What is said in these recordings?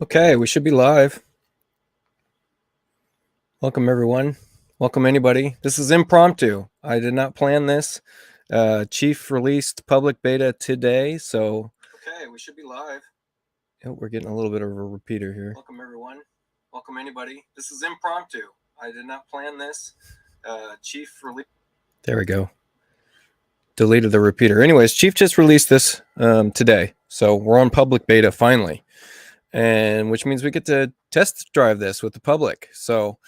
Okay, we should be live. Welcome, everyone. Welcome, anybody. This is impromptu. I did not plan this. Chief released public beta today, so... Okay, we should be live. Oh, we're getting a little bit of a repeater here. Welcome, everyone. Welcome, anybody. This is impromptu. I did not plan this. Chief released... There we go. Deleted the repeater. Anyways, Chief just released this today, so we're on public beta finally. And which means we get to test drive this with the public. So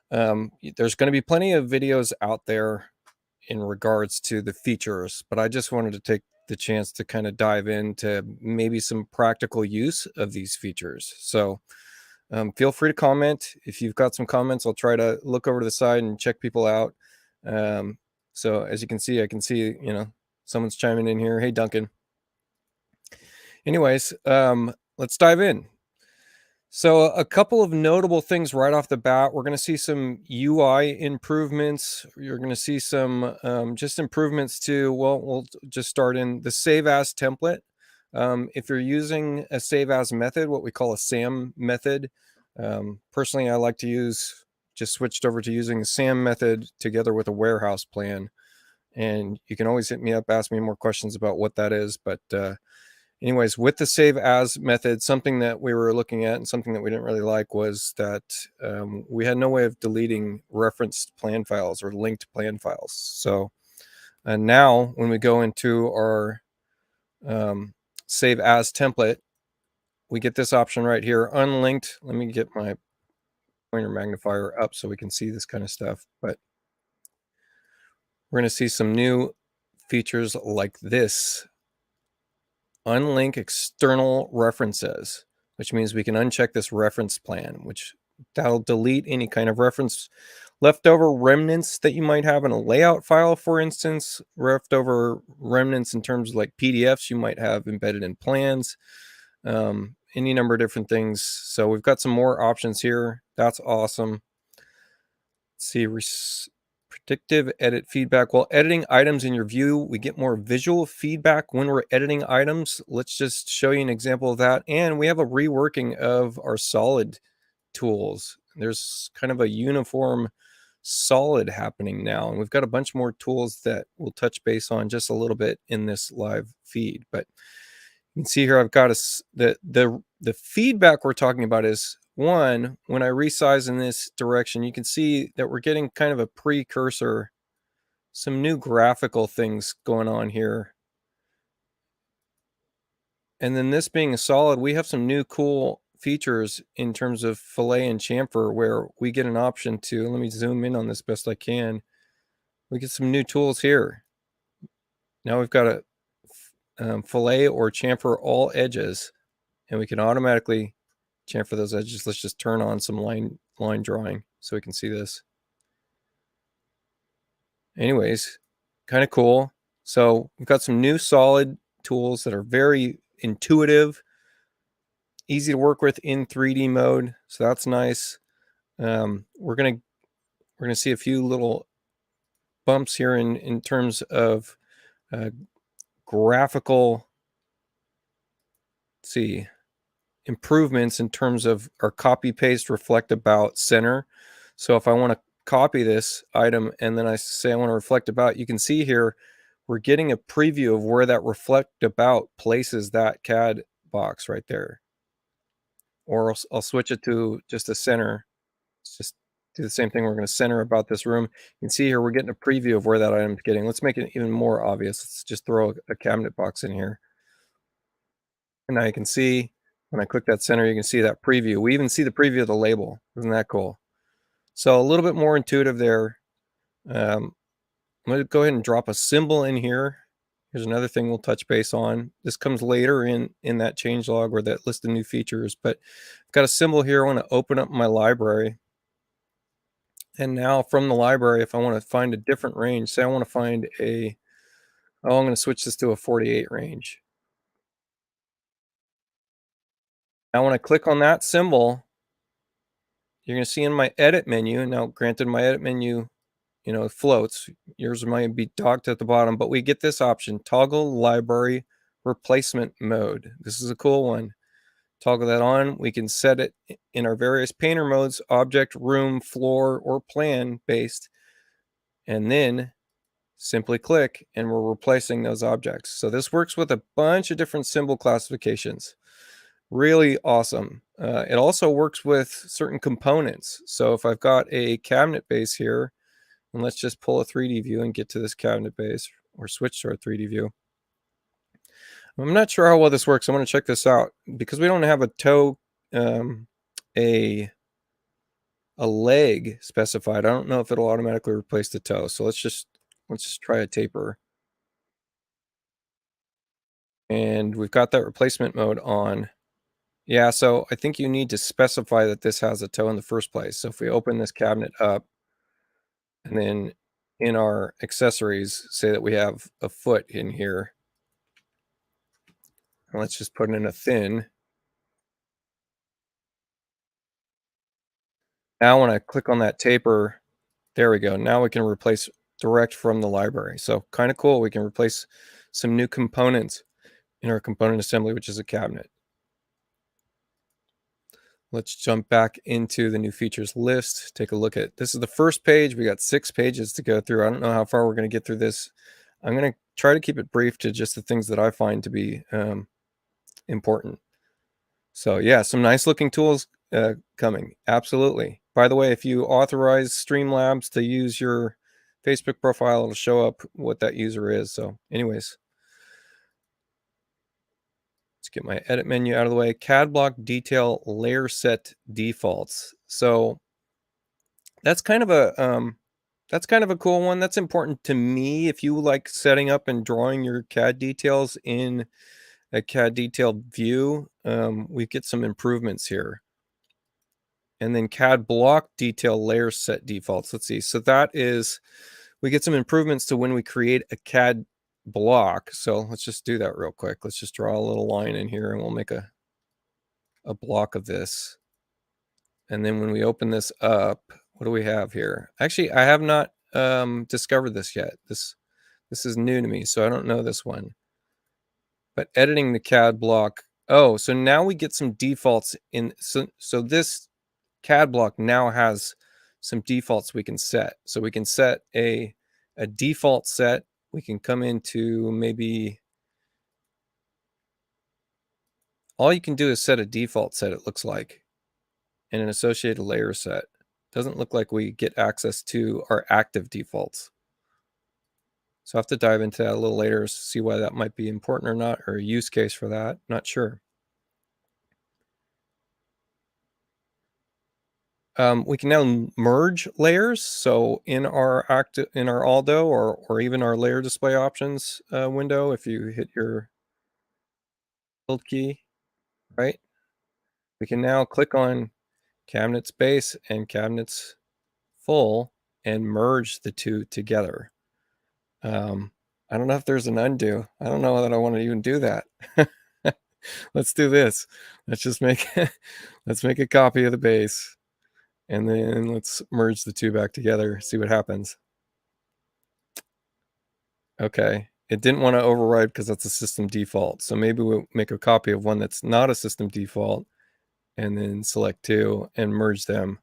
there's going to be plenty of videos out there in regards to the features, but I just wanted to take the chance to kind of dive into maybe some practical use of these features. So feel free to comment. If you've got some comments, I'll try to look over to the side and check people out. So as you can see, I can see, someone's chiming in here. Hey, Duncan. Anyways, let's dive in. So a couple of notable things right off the bat. We're going to see some UI improvements. You're going to see some just improvements to, well, we'll just start in the save as template. If you're using a save as method, what we call a SAM method, personally, I like to just switched over to using the SAM method together with a warehouse plan. And you can always hit me up, ask me more questions about what that is. But anyways, with the save as method, something that we were looking at and something that we didn't really like was that we had no way of deleting referenced plan files or linked plan files. So now when we go into our save as template, we get this option right here, unlinked. Let me get my pointer magnifier up so we can see this kind of stuff. But we're going to see some new features like this. Unlink external references, which means we can uncheck this reference plan, which that'll delete any kind of reference leftover remnants that you might have in a layout file, for instance, leftover remnants in terms of like PDFs you might have embedded in plans, any number of different things. So we've got some more options here. That's awesome. Let's see, predictive edit feedback. While editing items in your view, we get more visual feedback when we're editing items. Let's just show you an example of that. And we have a reworking of our solid tools. There's kind of a uniform solid happening now. And we've got a bunch more tools that we'll touch base on just a little bit in this live feed. But you can see here, I've got the feedback we're talking about is, one, when I resize in this direction, you can see that we're getting kind of a precursor, some new graphical things going on here. And then this being a solid, we have some new cool features in terms of fillet and chamfer where we get an option to, let me zoom in on this best I can. We get some new tools here. Now we've got a fillet or chamfer all edges, and we can automatically chamfer those edges. Let's just turn on some line drawing so we can see this. Anyways, kind of cool. So we've got some new solid tools that are very intuitive, easy to work with in 3D mode. So that's nice. We're gonna see a few little bumps here in terms of graphical. Let's see, improvements in terms of our copy paste reflect about center. So if I want to copy this item and then I say I want to reflect about, you can see here we're getting a preview of where that reflect about places that CAD box right there. Or I'll switch it to just a center. Let's just do the same thing. We're going to center about this room. You can see here we're getting a preview of where that item is getting. Let's make it even more obvious. Let's just throw a cabinet box in here. And now you can see when I click that center, you can see that preview. We even see the preview of the label. Isn't that cool? So a little bit more intuitive there. I'm going to go ahead and drop a symbol in here. Here's another thing we'll touch base on. This comes later in that changelog or that list of new features, but I've got a symbol here. I want to open up my library. And now from the library, if I want to find a different range, say I want to find I'm going to switch this to a 48 range. Now when I click on that symbol, you're going to see in my edit menu, now granted my edit menu, floats. Yours might be docked at the bottom, but we get this option, toggle library replacement mode. This is a cool one. Toggle that on. We can set it in our various painter modes, object, room, floor, or plan based, and then simply click and we're replacing those objects. So this works with a bunch of different symbol classifications. Really awesome. It also works with certain components. So if I've got a cabinet base here, and let's just pull a 3D view and get to this cabinet base, or switch to our 3D view. I'm not sure how well this works. I want to check this out. Because we don't have a toe, a leg specified, I don't know if it'll automatically replace the toe. So let's just try a taper. And we've got that replacement mode on. Yeah, so I think you need to specify that this has a toe in the first place. So if we open this cabinet up, and then in our accessories, say that we have a foot in here. And let's just put in a thin. Now when I click on that taper, there we go. Now we can replace direct from the library. So kind of cool. We can replace some new components in our component assembly, which is a cabinet. Let's jump back into the new features list. Take a look at, this is the first page. We got 6 pages to go through. I don't know how far we're going to get through this. I'm going to try to keep it brief to just the things that I find to be important. So yeah, some nice looking tools coming. Absolutely. By the way, if you authorize Streamlabs to use your Facebook profile, it'll show up what that user is. So anyways, let's get my edit menu out of the way. CAD block detail layer set defaults. So that's kind of a cool one. That's important to me. If you like setting up and drawing your CAD details in a CAD detailed view, we get some improvements here. And then CAD block detail layer set defaults. Let's see. So that is, we get some improvements to when we create a CAD block. So let's just do that real quick. Let's just draw a little line in here and we'll make a block of this. And then when we open this up, what do we have here? Actually, I have not discovered this yet. This is new to me, so I don't know this one. But editing the CAD block. Oh, so now we get some defaults in. So this CAD block now has some defaults we can set. So we can set a default set. We can come into maybe, all you can do is set a default set, it looks like, and an associated layer set. Doesn't look like we get access to our active defaults. So I have to dive into that a little later to see why that might be important or not, or a use case for that. Not sure. We can now merge layers. So in our Aldo or even our layer display options window, if you hit your Alt key, right, we can now click on cabinets base and cabinets full and merge the two together. I don't know if there's an undo. I don't know that I want to even do that. Let's do this. Let's just make let's make a copy of the base. And then let's merge the two back together, see what happens. Okay, it didn't want to override because that's a system default. So maybe we'll make a copy of one that's not a system default and then select two and merge them.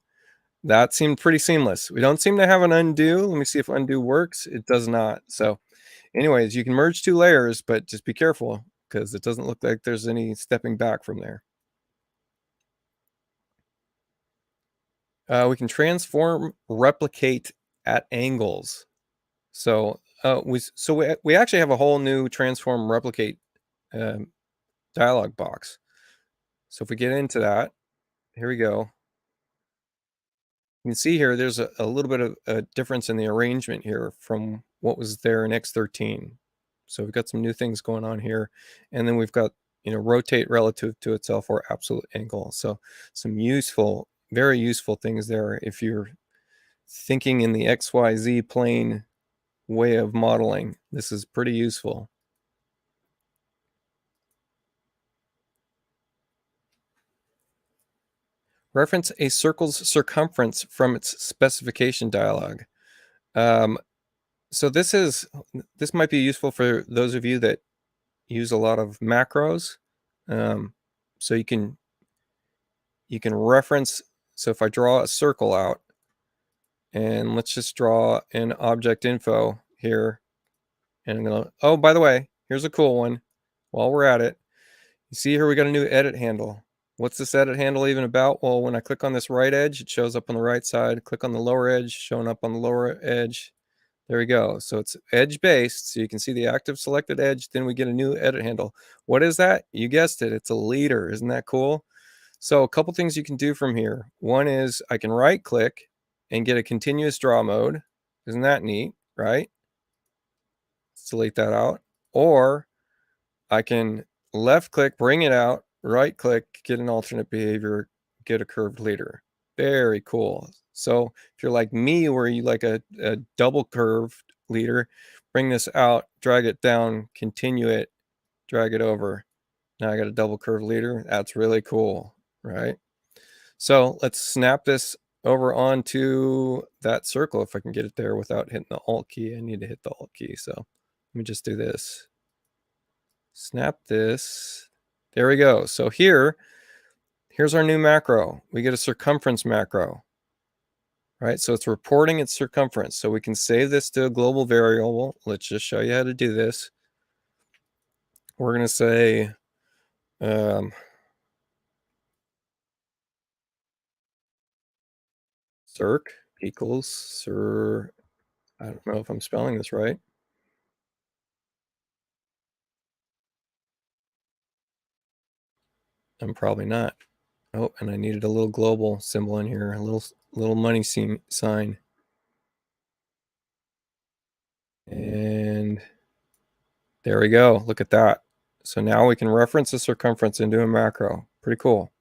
That seemed pretty seamless. We don't seem to have an undo. Let me see if undo works. It does not. So anyways, you can merge two layers, but just be careful because it doesn't look like there's any stepping back from there. We can transform, replicate at angles. So we actually have a whole new transform replicate dialog box. So if we get into that, here we go. You can see here there's a little bit of a difference in the arrangement here from what was there in X-14. So we've got some new things going on here. And then we've got, rotate relative to itself or absolute angle. So some useful, very useful things there if you're thinking in the XYZ plane way of modeling. This is pretty useful. Reference a circle's circumference from its specification dialog. So this might be useful for those of you that use a lot of macros. So you can you can reference. So if I draw a circle out, and let's just draw an object info here, and I'm gonna, oh, by the way, here's a cool one. While we're at it, you see here we got a new edit handle. What's this edit handle even about? Well, when I click on this right edge, it shows up on the right side. Click on the lower edge, showing up on the lower edge. There we go. So it's edge based. So you can see the active selected edge. Then we get a new edit handle. What is that? You guessed it. It's a leader. Isn't that cool? So a couple things you can do from here. One is I can right click and get a continuous draw mode. Isn't that neat, right? Let's delete that out. Or I can left click, bring it out, right click, get an alternate behavior, get a curved leader. Very cool. So if you're like me, where you like a double curved leader, bring this out, drag it down, continue it, drag it over. Now I got a double curved leader. That's really cool, right? So let's snap this over onto that circle if I can get it there without hitting the Alt key. I need to hit the Alt key. So let me just do this. Snap this. There we go. So here's our new macro. We get a circumference macro, right? So it's reporting its circumference. So we can save this to a global variable. Let's just show you how to do this. We're going to say circ equals I don't know if I'm spelling this right. I'm probably not. Oh, and I needed a little global symbol in here, a little money sign. And there we go. Look at that. So now we can reference the circumference into a macro. Pretty cool.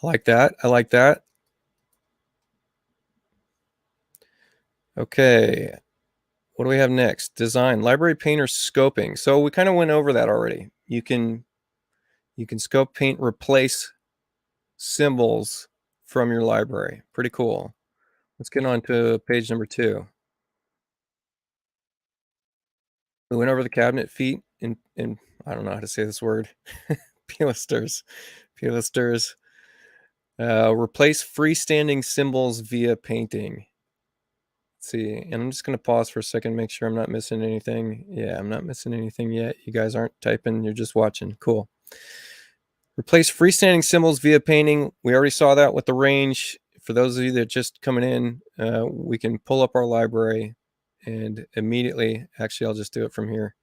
I like that. I like that. Okay. What do we have next? Design, library painter scoping. So we kind of went over that already. You can scope, paint, replace symbols from your library. Pretty cool. Let's get on to page number 2. We went over the cabinet feet in I don't know how to say this word. Pilasters. Replace freestanding symbols via painting. Let's see, and I'm just going to pause for a second, make sure I'm not missing anything. Yeah, I'm not missing anything yet. You guys aren't typing, you're just watching. Cool. Replace freestanding symbols via painting. We already saw that with the range. For those of you that are just coming in, we can pull up our library and immediately, actually, I'll just do it from here.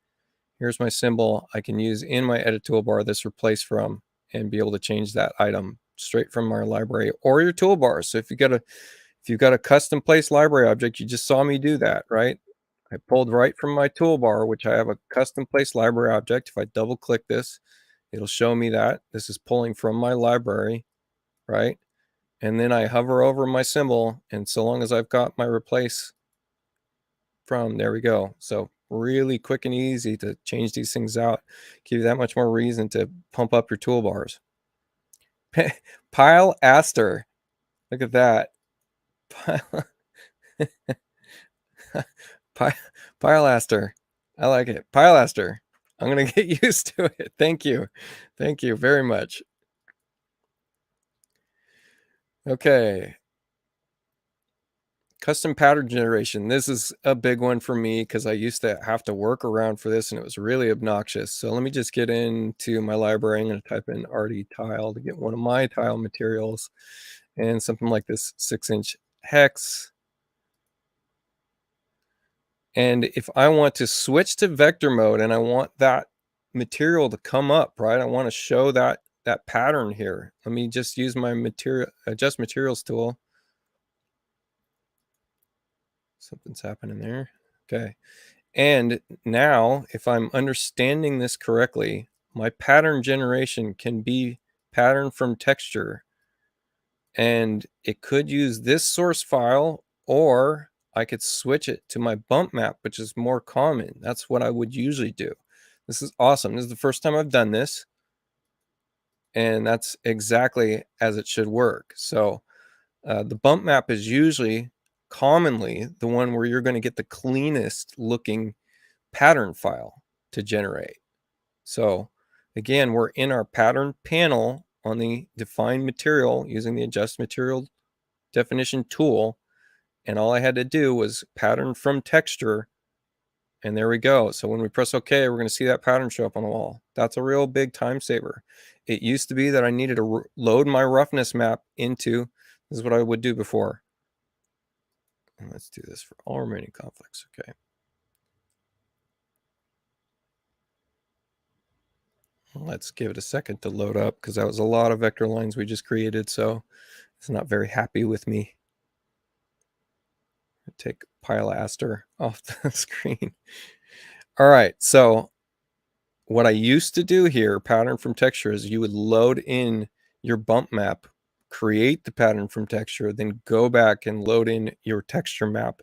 Here's my symbol. I can use in my edit toolbar this replace from and be able to change that item straight from our library or your toolbar. So if you've got a custom place library object, you just saw me do that, right? I pulled right from my toolbar, which I have a custom place library object. If I double click this, it'll show me that this is pulling from my library, right? And then I hover over my symbol, and so long as I've got my replace from, there we go. So really quick and easy to change these things out, give you that much more reason to pump up your toolbars. Pile aster. Look at that. Pile aster. I like it. Pile aster. I'm going to get used to it. Thank you. Thank you very much. Okay. Custom pattern generation. This is a big one for me because I used to have to work around for this and it was really obnoxious. So let me just get into my library. I'm going to type in RD tile to get one of my tile materials and something like this 6-inch hex. And if I want to switch to vector mode and I want that material to come up, right? I want to show that pattern here. Let me just use my adjust materials tool. Something's happening there. Okay. And now if I'm understanding this correctly, my pattern generation can be pattern from texture. And it could use this source file, or I could switch it to my bump map, which is more common. That's what I would usually do. This is awesome. This is the first time I've done this. And that's exactly as it should work. So the bump map is usually commonly the one where you're going to get the cleanest looking pattern file to generate. So Again, we're in our pattern panel on the define material using the adjust material definition tool. And all I had to do was pattern from texture. And there we go. So when we press OK, we're going to see that pattern show up on the wall. That's a real big time saver. It used to be that I needed to load my roughness map into, this is what I would do before. And let's do this for all remaining conflicts. Okay. Let's give it a second to load up because that was a lot of vector lines we just created. So it's not very happy with me. Take Pilaster off the screen. All right. So what I used to do here, pattern from texture, is you would load in your bump map, create the pattern from texture, then go back and load in your texture map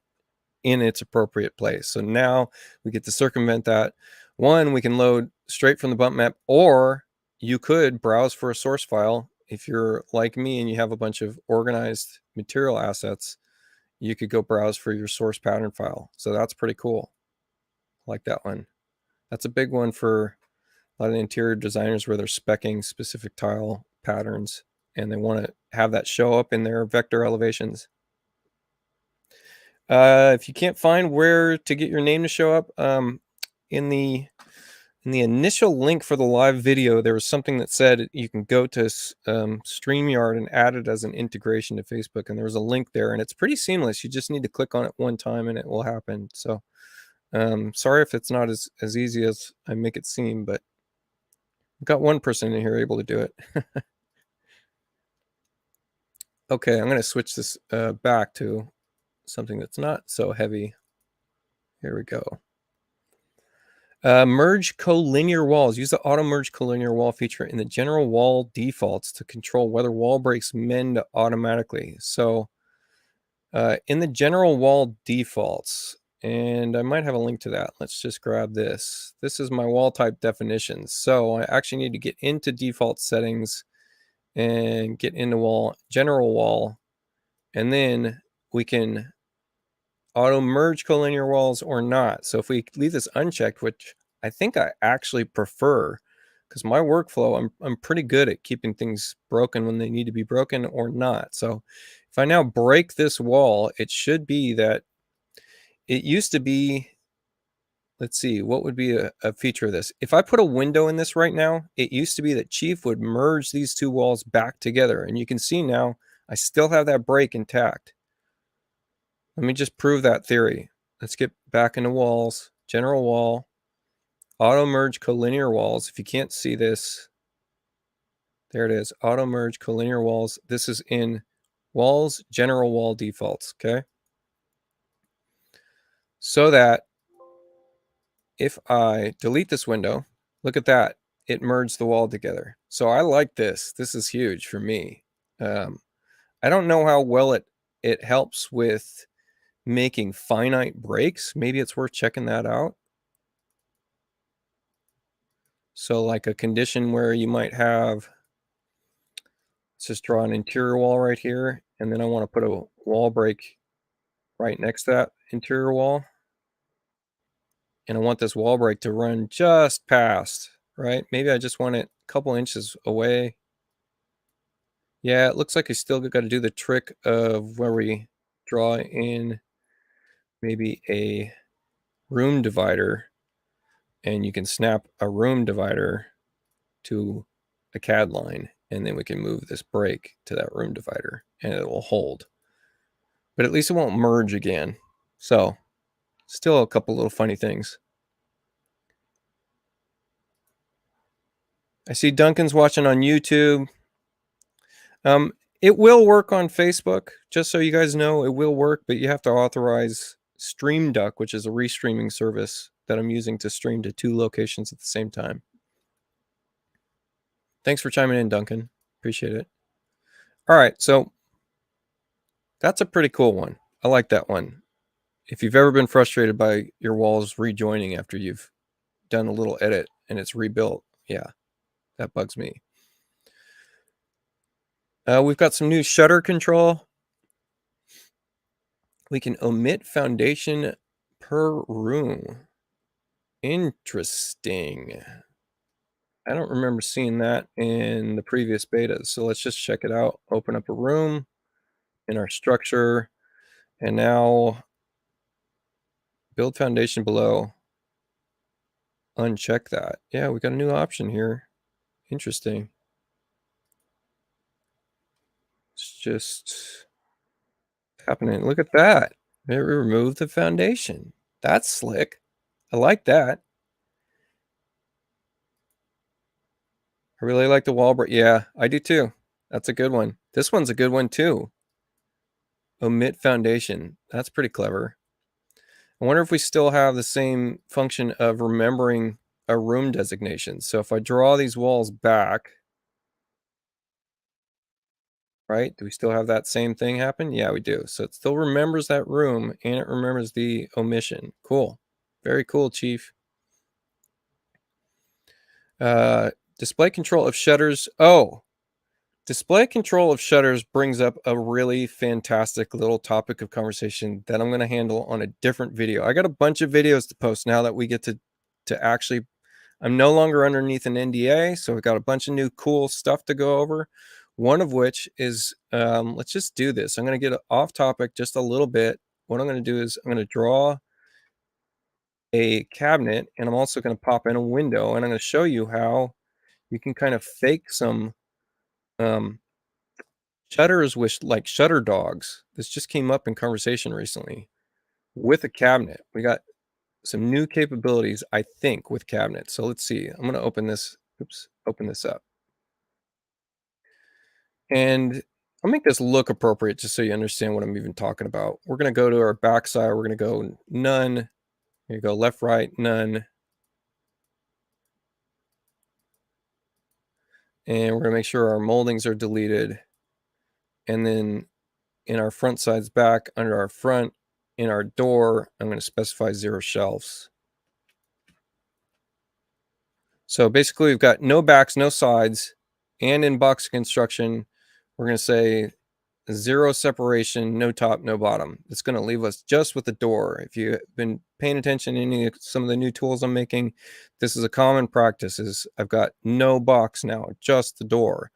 in its appropriate place. So now we get to circumvent that. One, we can load straight from the bump map, or you could browse for a source file. If you're like me and you have a bunch of organized material assets, you could go browse for your source pattern file. So that's pretty cool. I like that one. That's a big one for a lot of interior designers where they're speccing specific tile patterns and they want to have that show up in their vector elevations. If you can't find where to get your name to show up, in the initial link for the live video, there was something that said you can go to StreamYard and add it as an integration to Facebook, and there was a link there, and it's pretty seamless. You just need to click on it one time and it will happen. So sorry if it's not as easy as I make it seem, but I've got one person in here able to do it. Okay, I'm going to switch this back to something that's not so heavy. Here we go. Merge collinear walls. Use the auto merge collinear wall feature in the general wall defaults to control whether wall breaks mend automatically. So in the general wall defaults, and I might have a link to that. Let's just grab this. This is my wall type definitions. So I actually need to get into default settings and get into general wall, and then we can auto merge collinear walls or not. So if we leave this unchecked, which I think I actually prefer, because my workflow, I'm pretty good at keeping things broken when they need to be broken or not. So if I now break this wall, it should be that it used to be, let's see, what would be a feature of this? If I put a window in this right now, it used to be that Chief would merge these two walls back together. And you can see now I still have that break intact. Let me just prove that theory. Let's get back into walls, general wall, auto merge collinear walls. If you can't see this, there it is, auto merge collinear walls. This is in walls, general wall defaults, okay? So that if I delete this window, look at that, it merged the wall together. So I like this. This is huge for me. I don't know how well it helps with making finite breaks. Maybe it's worth checking that out. So like a condition where you might have, let's just draw an interior wall right here, and then I want to put a wall break right next to that interior wall. And I want this wall break to run just past, right? Maybe I just want it a couple inches away. Yeah, it looks like I still got to do the trick of where we draw in maybe a room divider, and you can snap a room divider to a CAD line, and then we can move this break to that room divider and it will hold. But at least it won't merge again. So still a couple little funny things. I see Duncan's watching on YouTube. It will work on Facebook, just so you guys know, it will work, but you have to authorize StreamDuck, which is a restreaming service that I'm using to stream to 2 locations at the same time. Thanks for chiming in, Duncan. Appreciate it. All right, so that's a pretty cool one. I like that one. If you've ever been frustrated by your walls rejoining after you've done a little edit and it's rebuilt, yeah, that bugs me. We've got some new shutter control. We can omit foundation per room. Interesting. I don't remember seeing that in the previous betas. So let's just check it out. Open up a room in our structure, and now build foundation below. Uncheck that. Yeah, we got a new option here. Interesting. It's just happening. Look at that. It removed the foundation. That's slick. I like that. I really like the wall break. Yeah, I do too. That's a good one. This one's a good one too. Omit foundation. That's pretty clever. I wonder if we still have the same function of remembering a room designation. So if I draw these walls back, right? Do we still have that same thing happen? Yeah, we do. So it still remembers that room and it remembers the omission. Cool. Very cool, Chief. Display control of shutters. Oh, display control of shutters brings up a really fantastic little topic of conversation that I'm going to handle on a different video. I got a bunch of videos to post now that we get to actually, I'm no longer underneath an NDA, so we've got a bunch of new cool stuff to go over. One of which is, let's just do this. I'm going to get off topic just a little bit. What I'm going to do is I'm going to draw a cabinet, and I'm also going to pop in a window, and I'm going to show you how you can kind of fake some um, shutters with like shutter dogs. This just came up in conversation recently with a cabinet. We got some new capabilities, I think, with cabinets. So let's see. I'm going to open this. Oops, open this up. And I'll make this look appropriate just so you understand what I'm even talking about. We're going to go to our backside. We're going to go none. Here you go, left, right, none. And we're going to make sure our moldings are deleted. And then in our front sides back, under our front, in our door, I'm going to specify 0 shelves. So basically we've got no backs, no sides, and in box construction, we're going to say 0 separation, no top, no bottom. It's going to leave us just with the door. If you've been paying attention to some of the new tools I'm making, this is a common practice. Is I've got no box now, just the door.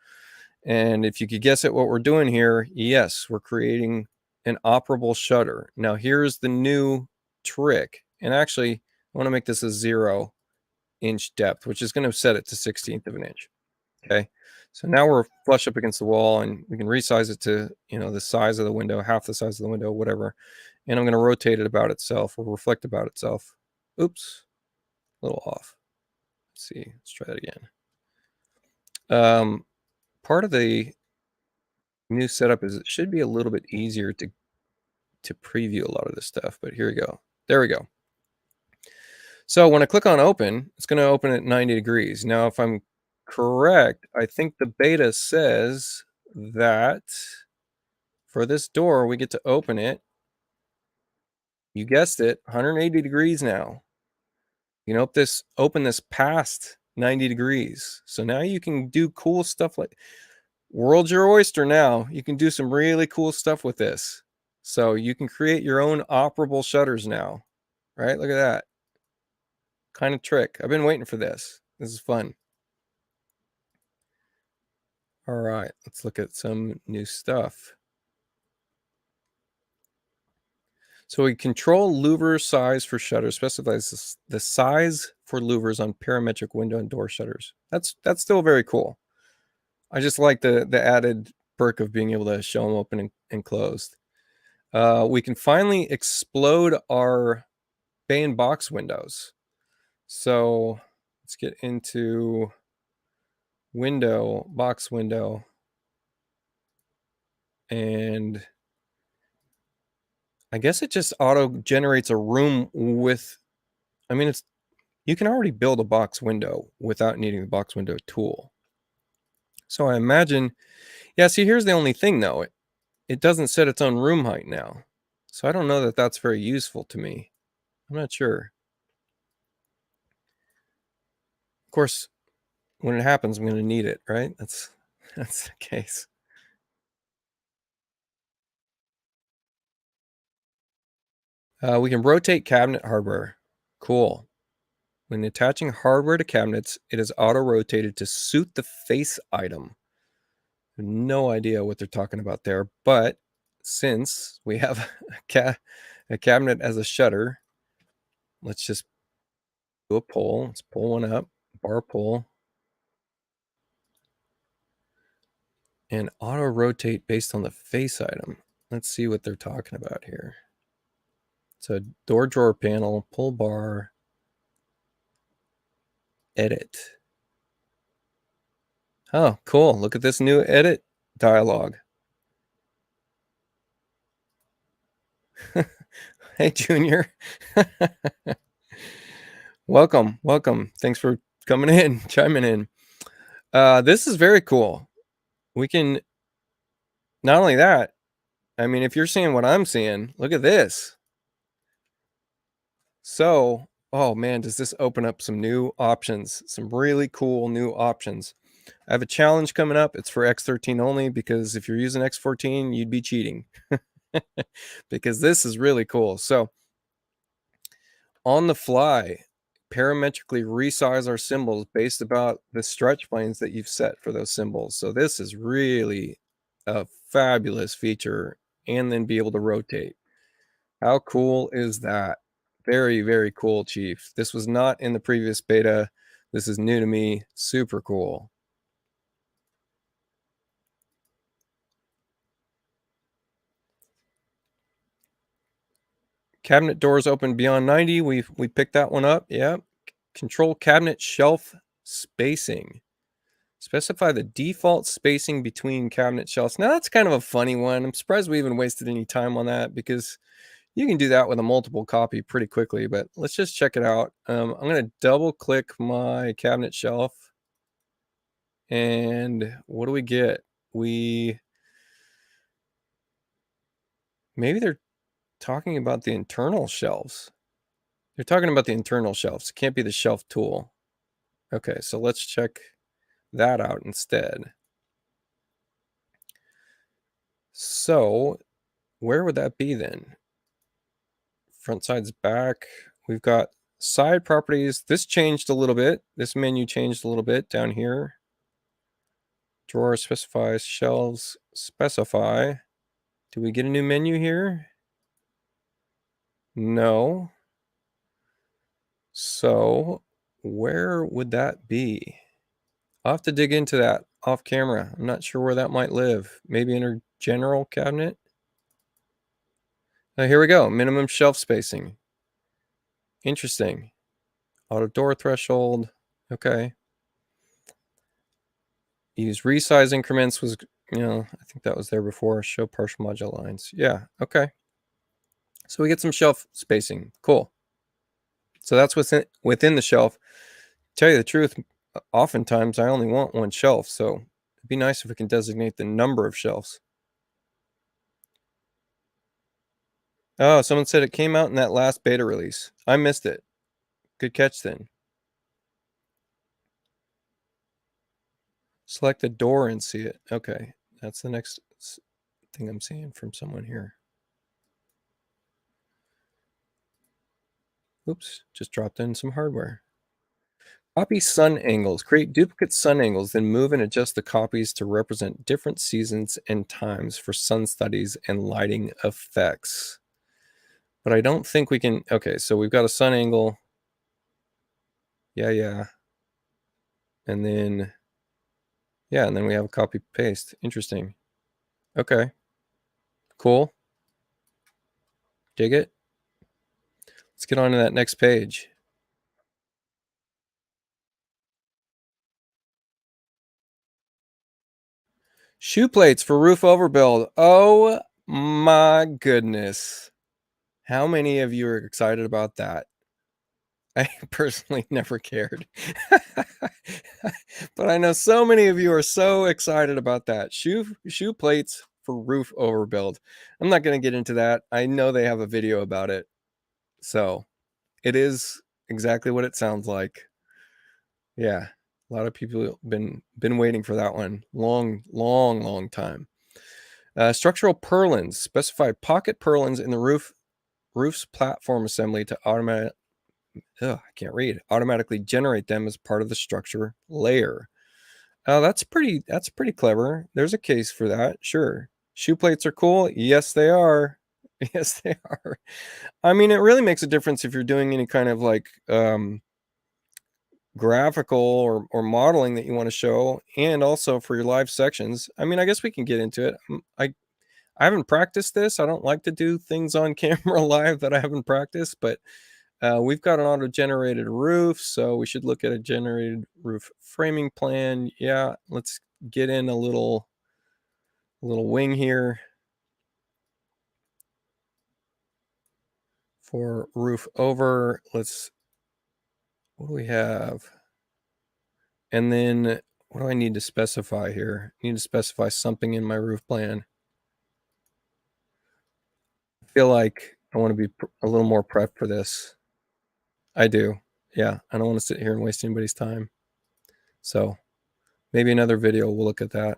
And if you could guess at what we're doing here, yes, we're creating an operable shutter. Now here's the new trick. And actually, I want to make this a 0-inch depth, which is going to set it to 1/16 of an inch. Okay. So now we're flush up against the wall, and we can resize it to, the size of the window, half the size of the window, whatever. And I'm going to rotate it about itself or reflect about itself. Oops, a little off. Let's see. Let's try that again. Part of the new setup is it should be a little bit easier to preview a lot of this stuff, but here we go. There we go. So when I click on open, it's going to open at 90 degrees. Now, if I'm correct, I think the beta says that for this door, we get to open it. You guessed it, 180 degrees now. You can open this past 90 degrees. So now you can do cool stuff like world's your oyster now. You can do some really cool stuff with this. So you can create your own operable shutters now, right? Look at that. Kind of trick. I've been waiting for this. This is fun. All right, let's look at some new stuff. So we control louver size for shutters, specifies the size for louvers on parametric window and door shutters. That's still very cool. I just like the added perk of being able to show them open and closed. We can finally explode our bay and box windows. So let's get into box window, and I guess it just auto generates a room with, you can already build a box window without needing the box window tool. So I imagine, yeah, see, here's the only thing though. It doesn't set its own room height now. So I don't know that that's very useful to me. I'm not sure. Of course, when it happens, I'm going to need it, right? That's the case. We can rotate cabinet hardware. Cool. When attaching hardware to cabinets, it is auto-rotated to suit the face item. No idea what they're talking about there, but since we have a cabinet as a shutter, let's just do a pull. Let's pull one up, bar pull, and auto-rotate based on the face item. Let's see what they're talking about here. So door drawer panel, pull bar, edit. Oh, cool. Look at this new edit dialog. Hey, Junior. Welcome. Thanks for coming in, chiming in. This is very cool. We can, not only that, I mean, if you're seeing what I'm seeing, look at this. So, oh man, does this open up some new options, some really cool new options. I have a challenge coming up. It's for X-13 only, because if you're using X-14, you'd be cheating. Because this is really cool. So on the fly, parametrically resize our symbols based about the stretch planes that you've set for those symbols. So this is really a fabulous feature, and then be able to rotate. How cool is that? Very, very cool, Chief. This was not in the previous beta. This is new to me. Super cool. Cabinet doors open beyond 90. We picked that one up. Yeah. Control cabinet shelf spacing. Specify the default spacing between cabinet shelves. Now that's kind of a funny one. I'm surprised we even wasted any time on that, because you can do that with a multiple copy pretty quickly, but let's just check it out. I'm going to double click my cabinet shelf, and what do we get? Maybe they're talking about the internal shelves. They're talking about the internal shelves. It can't be the shelf tool. Okay, so let's check that out instead. So where would that be then? Front, sides, back. We've got side properties. This changed a little bit. This menu changed a little bit down here. Drawer, specify, shelves, specify. Do we get a new menu here? No. So where would that be? I'll have to dig into that off camera. I'm not sure where that might live. Maybe in our general cabinet. Here we go. Minimum shelf spacing. Interesting. Auto door threshold. Okay. Use resize increments was, I think that was there before. Show partial module lines. Yeah. Okay. So we get some shelf spacing. Cool. So that's within the shelf. Tell you the truth, oftentimes I only want one shelf, so it'd be nice if we can designate the number of shelves. Oh, someone said it came out in that last beta release. I missed it. Good catch then. Select the door and see it. Okay, that's the next thing I'm seeing from someone here. Oops, just dropped in some hardware. Copy sun angles. Create duplicate sun angles, then move and adjust the copies to represent different seasons and times for sun studies and lighting effects. But I don't think we can. Okay, so we've got a sun angle. Yeah. And then, yeah, and then we have a copy paste. Interesting. Okay. Cool. Dig it. Let's get on to that next page. Shoe plates for roof overbuild. Oh my goodness. How many of you are excited about that? I personally never cared. But I know so many of you are so excited about that. Shoe plates for roof overbuild. I'm not going to get into that. I know they have a video about it. So it is exactly what it sounds like. Yeah. A lot of people been waiting for that one. Long time. Structural purlins. Specify pocket purlins in the roof's platform assembly to I can't read. Automatically generate them as part of the structure layer. Oh, that's pretty clever. There's a case for that. Sure. Shoe plates are cool. Yes, they are. Yes, they are. I mean, it really makes a difference if you're doing any kind of like graphical or modeling that you want to show, and also for your live sections. I mean, I guess we can get into it. I haven't practiced this. I don't like to do things on camera live that I haven't practiced, but we've got an auto-generated roof, so we should look at a generated roof framing plan. Yeah, let's get in a little wing here for roof over. What do we have? And then what do I need to specify here? I need to specify something in my roof plan. I feel like I want to be a little more prepped for this. I do. Yeah, I don't want to sit here and waste anybody's time. So maybe another video we'll look at that.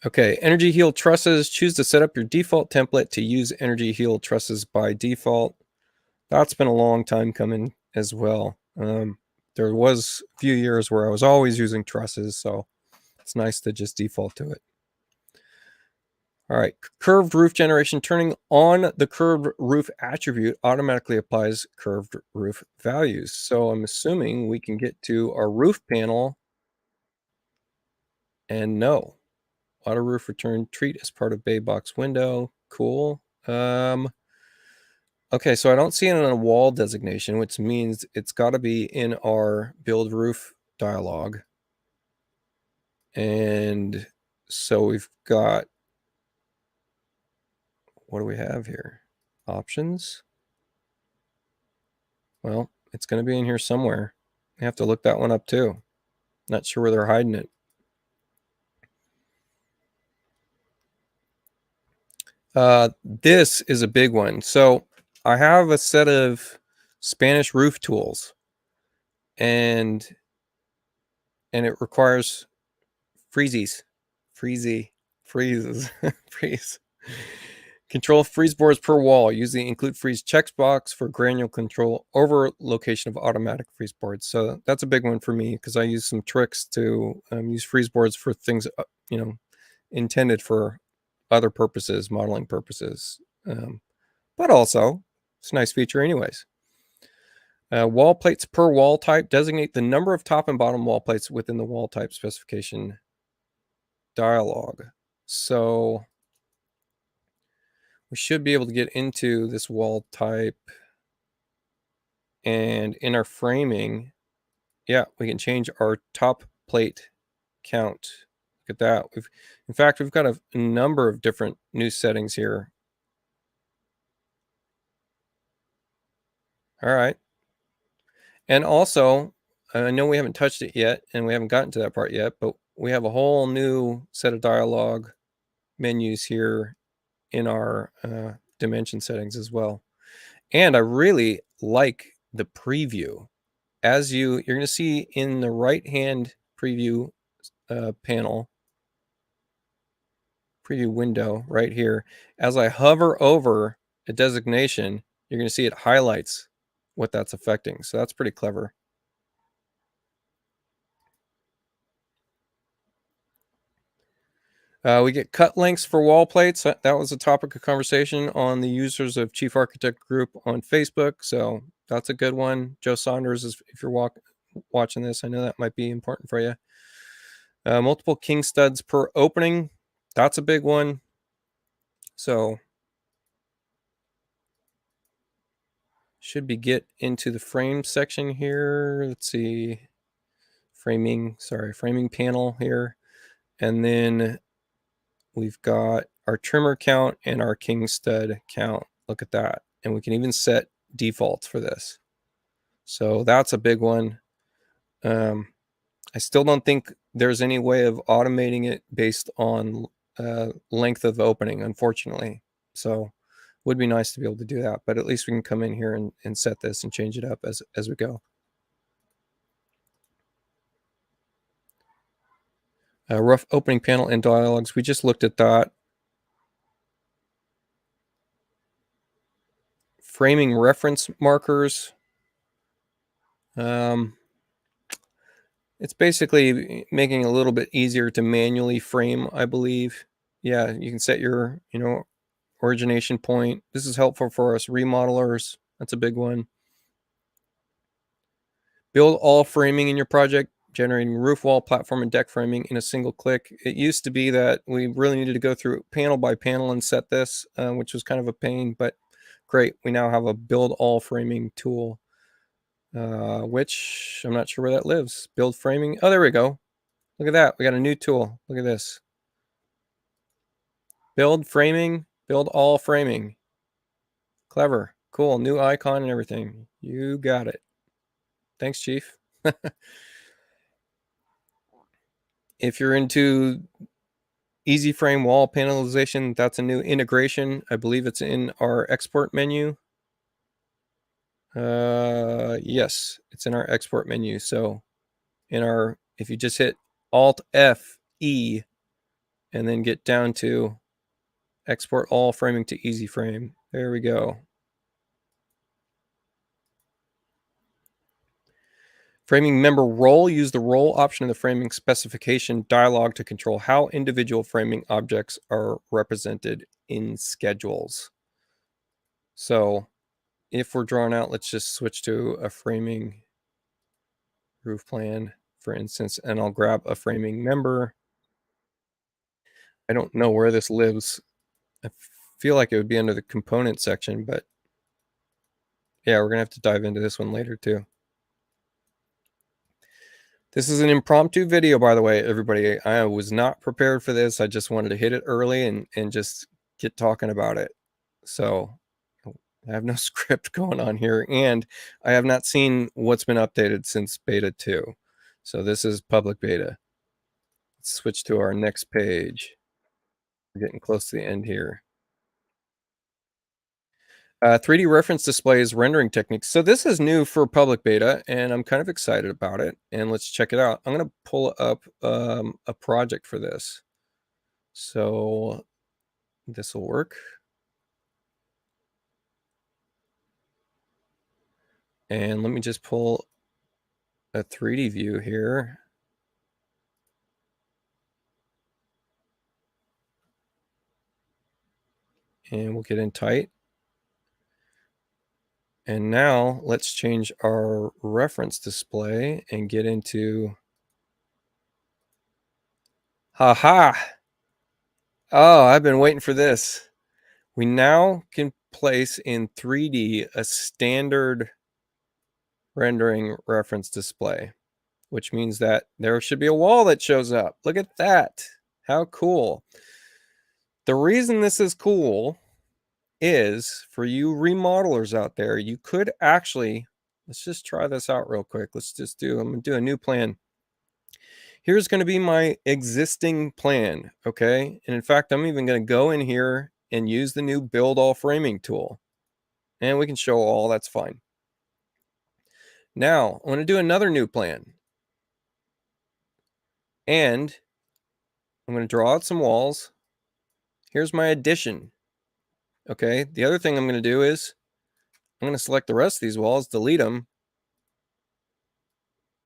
Okay, energy heal trusses. Choose to set up your default template to use energy heal trusses by default. That's been a long time coming as well. There was a few years where I was always using trusses, so it's nice to just default to it. All right, curved roof generation. Turning on the curved roof attribute automatically applies curved roof values. So I'm assuming we can get to our roof panel, and no. Auto roof return treat as part of bay box window. Cool. Okay, so I don't see it in a wall designation, which means it's got to be in our build roof dialog. And so we've got, what do we have here? Options. Well, it's going to be in here somewhere. We have to look that one up too. Not sure where they're hiding it. This is a big one. So I have a set of Spanish roof tools, and it requires freezes. Freezes. Freeze. Control freeze boards per wall. Use the include freeze checkbox for granular control over location of automatic freeze boards. So that's a big one for me because I use some tricks to use freeze boards for things, intended for other purposes, modeling purposes. But also, it's a nice feature anyways. Wall plates per wall type. Designate the number of top and bottom wall plates within the wall type specification dialog. So we should be able to get into this wall type, and in our framing, yeah, we can change our top plate count. Look at that. In fact, we've got a number of different new settings here. All right. And also, I know we haven't touched it yet, and we haven't gotten to that part yet, but we have a whole new set of dialog menus here in our dimension settings as well. And I really like the preview. As you're going to see in the right hand preview panel, preview window right here, as I hover over a designation, you're going to see it highlights what that's affecting. So that's pretty clever. We get cut lengths for wall plates. That was a topic of conversation on the users of Chief Architect group on Facebook. So that's a good one. Joe Saunders, if you're watching this, I know that might be important for you. Multiple king studs per opening. That's a big one. So should be get into the frame section here. Let's see. Framing panel here. And then we've got our trimmer count and our king stud count. Look at that. And we can even set defaults for this. So that's a big one. I still don't think there's any way of automating it based on length of opening, unfortunately. So would be nice to be able to do that, but at least we can come in here and set this and change it up as we go. Rough opening panel and dialogues. We just looked at that. framing reference markers. It's basically making it a little bit easier to manually frame, I believe. Yeah, you can set your, origination point. This is helpful for us remodelers. That's a big one. Build all framing in your project, generating roof wall, platform, and deck framing in a single click. It used to be that we really needed to go through panel by panel and set this, which was kind of a pain, but great. We now have a build all framing tool, which I'm not sure where that lives. Build framing. Oh, there we go. Look at that. We got a new tool. Look at this. Build framing, build all framing. Clever. Cool. New icon and everything. You got it. Thanks, Chief. If you're into easy frame wall panelization, that's a new integration. I believe it's in our export menu. Yes, it's in our export menu. So if you just hit Alt F E and then get down to export all framing to easy frame. There we go. Framing member role, use the role option in the framing specification dialog to control how individual framing objects are represented in schedules. So if we're drawn out, let's just switch to a framing roof plan, for instance, and I'll grab a framing member. I don't know where this lives. I feel like it would be under the component section, but yeah, we're gonna have to dive into this one later too. This is an impromptu video, by the way, everybody. I was not prepared for this. I just wanted to hit it early and just get talking about it. So I have no script going on here, and I have not seen what's been updated since beta 2. So this is public beta. Let's switch to our next page. We're getting close to the end here. 3D reference displays rendering techniques. So this is new for public beta, and I'm kind of excited about it. And let's check it out. I'm going to pull up a project for this. So this will work. And let me just pull a 3D view here. And we'll get in tight. And now let's change our reference display and get into, haha. Oh, I've been waiting for this. We now can place in 3D a standard rendering reference display, which means that there should be a wall that shows up. Look at that. How cool. The reason this is cool is for you remodelers out there, you could actually, let's just try this out real quick. I'm going to do a new plan. Here's going to be my existing plan, okay? And in fact, I'm even going to go in here and use the new build all framing tool. And we can show all, that's fine. Now, I'm going to do another new plan. And I'm going to draw out some walls. Here's my addition. Okay, the other thing I'm going to do is I'm going to select the rest of these walls, delete them,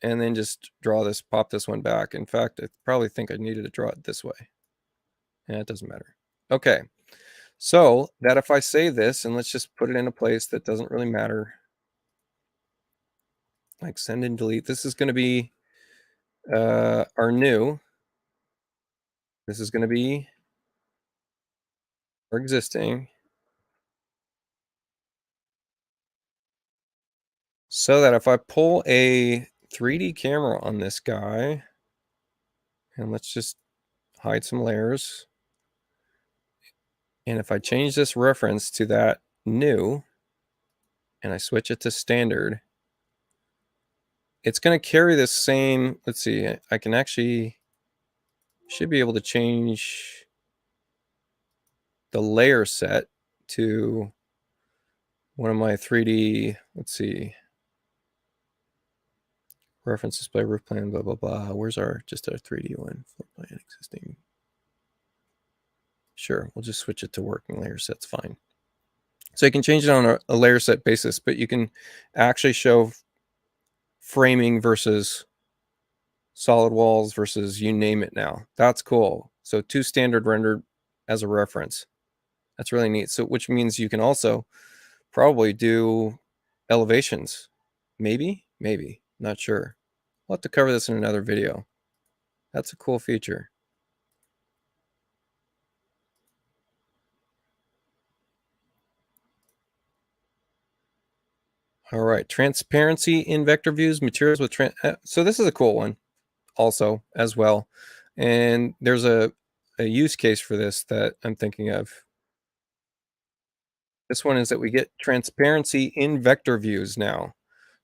and then just draw this, pop this one back. In fact, I probably think I needed to draw it this way. Yeah, it doesn't matter. Okay, so that if I save this, and let's just put it in a place that doesn't really matter, like send and delete. This is going to be our new. This is going to be our existing. So that if I pull a 3D camera on this guy, and let's just hide some layers. And if I change this reference to that new, and I switch it to standard, it's going to carry this same, let's see, I can actually, should be able to change the layer set to one of my 3D, let's see, reference display, roof plan, blah, blah, blah. Where's just our 3D one? Floor plan existing. Sure, we'll just switch it to working layer sets, fine. So you can change it on a layer set basis, but you can actually show framing versus solid walls versus you name it now. That's cool. So 2 standard rendered as a reference. That's really neat. So which means you can also probably do elevations. Maybe, not sure. We'll have to cover this in another video. That's a cool feature. All right, transparency in vector views, materials with so this is a cool one also as well. And there's a use case for this that I'm thinking of. This one is that we get transparency in vector views now.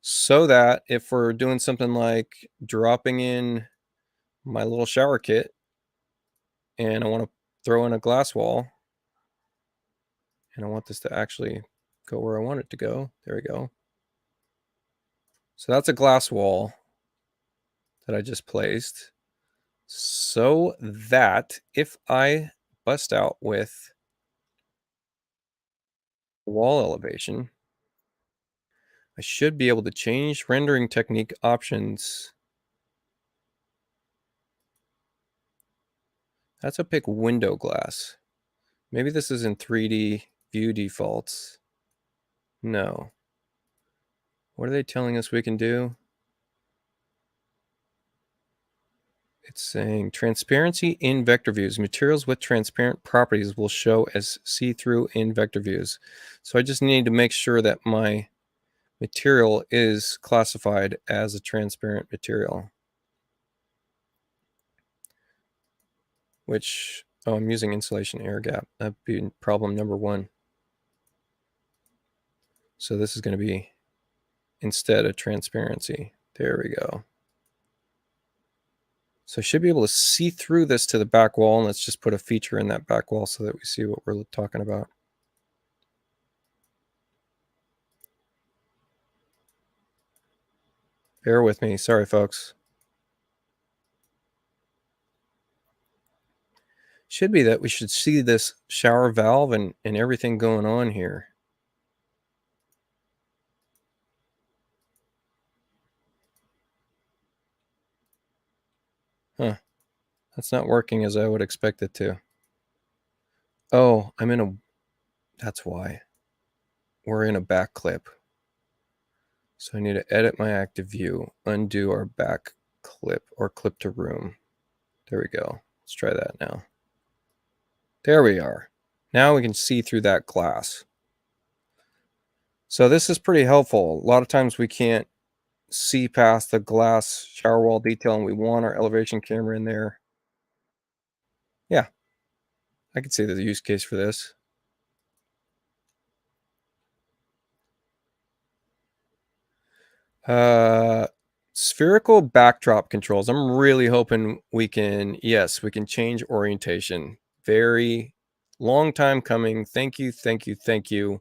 So that if we're doing something like dropping in my little shower kit and I want to throw in a glass wall and I want this to actually go where I want it to go. There we go. So that's a glass wall that I just placed. So that if I bust out with wall elevation, I should be able to change rendering technique options. That's a pick window glass. Maybe this is in 3D view defaults. No. What are they telling us we can do? It's saying transparency in vector views. Materials with transparent properties will show as see-through in vector views. So I just need to make sure that my material is classified as a transparent material. Which, oh, I'm using insulation air gap. That'd be problem number 1. So this is going to be instead of transparency. There we go. So I should be able to see through this to the back wall, and let's just put a feature in that back wall so that we see what we're talking about. Bear with me. Sorry, folks. Should be that we should see this shower valve and everything going on here. Huh. That's not working as I would expect it to. Oh, I'm in a... That's why. We're in a back clip. So I need to edit my active view, undo our back clip or clip to room. There we go. Let's try that now. There we are. Now we can see through that glass. So this is pretty helpful. A lot of times we can't see past the glass shower wall detail and we want our elevation camera in there. Yeah, I can see the use case for this. Spherical backdrop controls. I'm really hoping we can, yes, we can change orientation. Very long time coming. Thank you, thank you, thank you.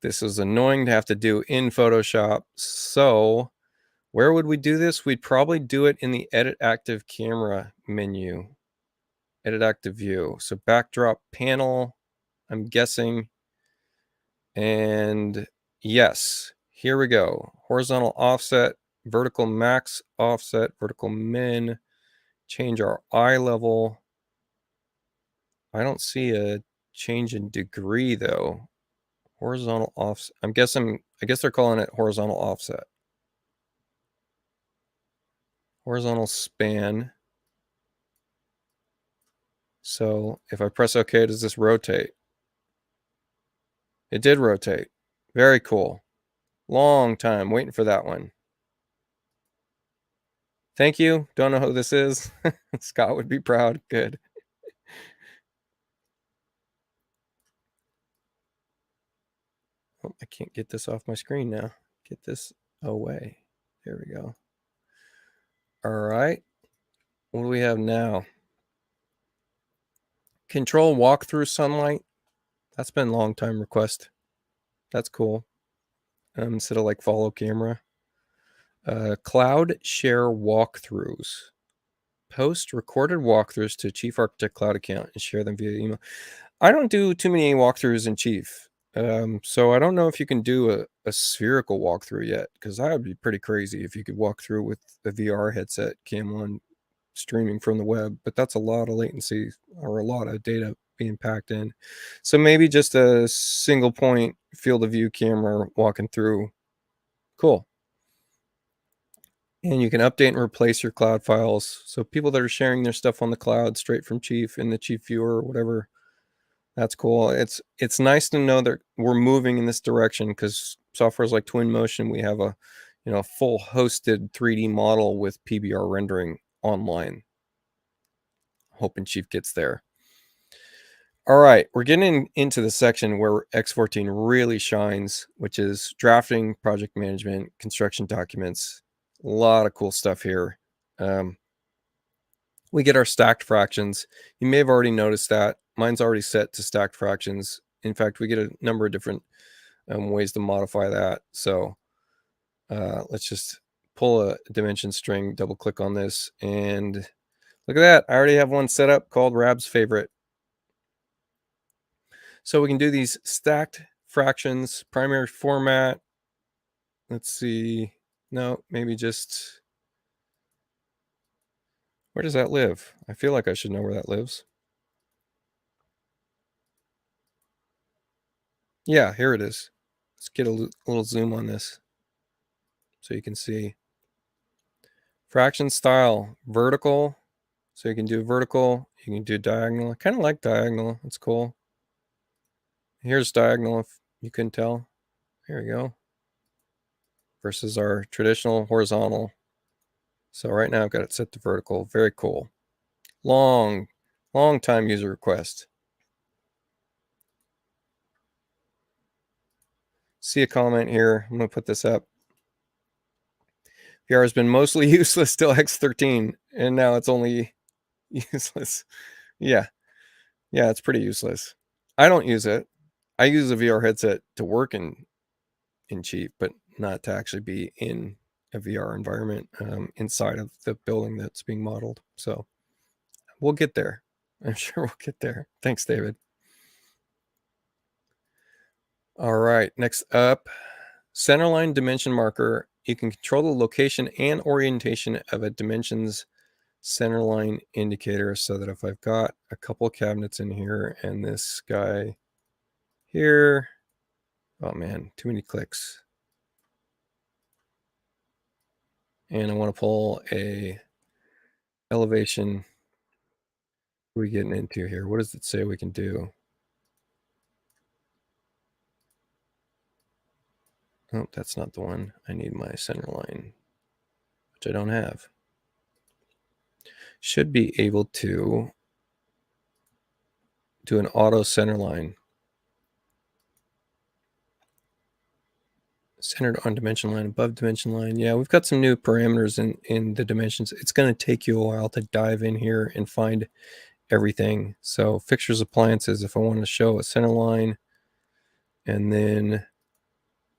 This is annoying to have to do in Photoshop. So where would we do this? We'd probably do it in the Edit Active Camera menu. Edit Active View. So backdrop panel, I'm guessing. And yes, here we go. Horizontal offset, vertical max offset, vertical min. Change our eye level. I don't see a change in degree though. Horizontal offset. I guess they're calling it horizontal offset. Horizontal span. So if I press OK, does this rotate? It did rotate. Very cool. Long time waiting for that one. Thank you. Don't know who this is. Scott would be proud. Good. Oh, I can't get this off my screen now. Get this away. There we go. All right. What do we have now? Control walk-through sunlight. That's been a long time request. That's cool. Instead of like follow camera. Cloud share walkthroughs. Post recorded walkthroughs to Chief Architect Cloud account and share them via email. I don't do too many walkthroughs in Chief. So I don't know if you can do a spherical walkthrough yet, because that would be pretty crazy if you could walk through with a VR headset cam on streaming from the web, but that's a lot of latency or a lot of data being packed in. So maybe just a single point field of view camera walking through. Cool. And you can update and replace your cloud files. So people that are sharing their stuff on the cloud straight from Chief in the Chief viewer or whatever, that's cool. It's nice to know that we're moving in this direction, because softwares like Twinmotion, we have a full hosted 3D model with PBR rendering online. Hoping Chief gets there. All right, we're getting into the section where X-14 really shines, which is drafting, project management, construction documents. A lot of cool stuff here. We get our stacked fractions. You may have already noticed that. Mine's already set to stacked fractions. In fact, we get a number of different ways to modify that. So let's just pull a dimension string, double click on this, and look at that. I already have one set up called Rab's favorite. So we can do these stacked fractions, primary format. Let's see. No, maybe just, where does that live? I feel like I should know where that lives. Yeah, here it is. Let's get a little zoom on this so you can see. Fraction style, vertical. So you can do vertical, you can do diagonal. I kind of like diagonal. It's cool. Here's diagonal if you couldn't tell. Here we go. Versus our traditional horizontal. So right now I've got it set to vertical. Very cool. Long time user request. See a comment here. I'm going to put this up. VR has been mostly useless till X-13, and now it's only useless. Yeah, it's pretty useless. I don't use it. I use a VR headset to work in Chief, but not to actually be in a VR environment inside of the building that's being modeled. So we'll get there. I'm sure we'll get there. Thanks, David. All right, next up, centerline dimension marker. You can control the location and orientation of a dimensions centerline indicator, so that if I've got a couple of cabinets in here and this guy here, oh man, too many clicks. And I want to pull a elevation. What are we getting into here? What does it say we can do? Oh, that's not the one. I need my center line, which I don't have. Should be able to do an auto center line. Centered on dimension line, above dimension line. Yeah, we've got some new parameters in the dimensions. It's going to take you a while to dive in here and find everything. So fixtures, appliances, if I want to show a center line, and then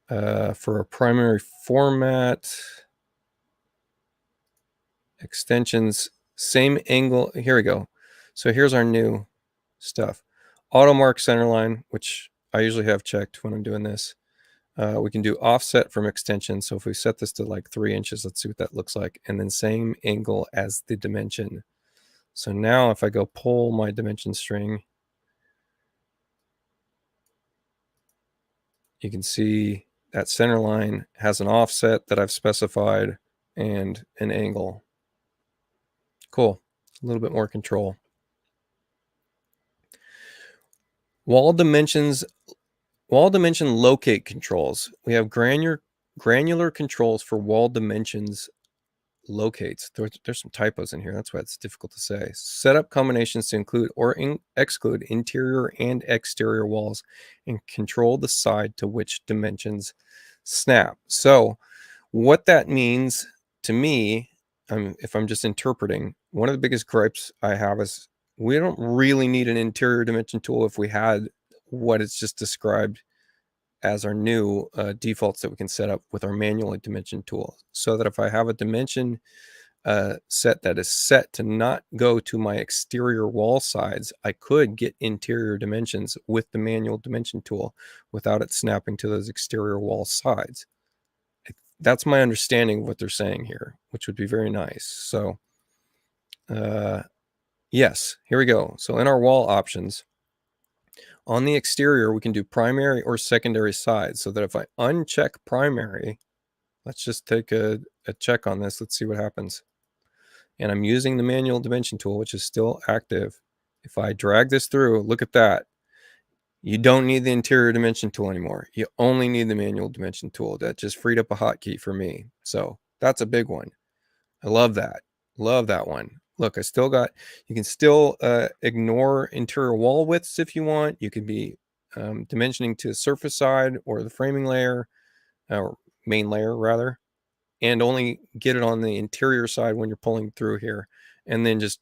for a primary format, extensions, same angle. Here we go. So here's our new stuff. Auto mark center line, which I usually have checked when I'm doing this. We can do offset from extension. So if we set this to like 3 inches, let's see what that looks like. And then same angle as the dimension. So now if I go pull my dimension string, you can see that center line has an offset that I've specified and an angle. Cool. A little bit more control. Wall dimension locate controls. We have granular controls for wall dimensions locates. There's some typos in here. That's why it's difficult to say. Set up combinations to include or exclude interior and exterior walls, and control the side to which dimensions snap. So what that means to me, if I'm just interpreting, one of the biggest gripes I have is we don't really need an interior dimension tool if we had what it's just described as our new defaults that we can set up with our manual dimension tool. So that if I have a dimension set that is set to not go to my exterior wall sides, I could get interior dimensions with the manual dimension tool without it snapping to those exterior wall sides. That's my understanding of what they're saying here, which would be very nice. So yes, here we go. So in our wall options, on the exterior, we can do primary or secondary sides, so that if I uncheck primary, let's just take a check on this. Let's see what happens. And I'm using the manual dimension tool, which is still active. If I drag this through, look at that. You don't need the interior dimension tool anymore. You only need the manual dimension tool. That just freed up a hotkey for me. So that's a big one. I love that. Love that one. Look, I still got, you can still ignore interior wall widths if you want. You could be dimensioning to the surface side or the framing layer, or main layer rather, and only get it on the interior side when you're pulling through here, and then just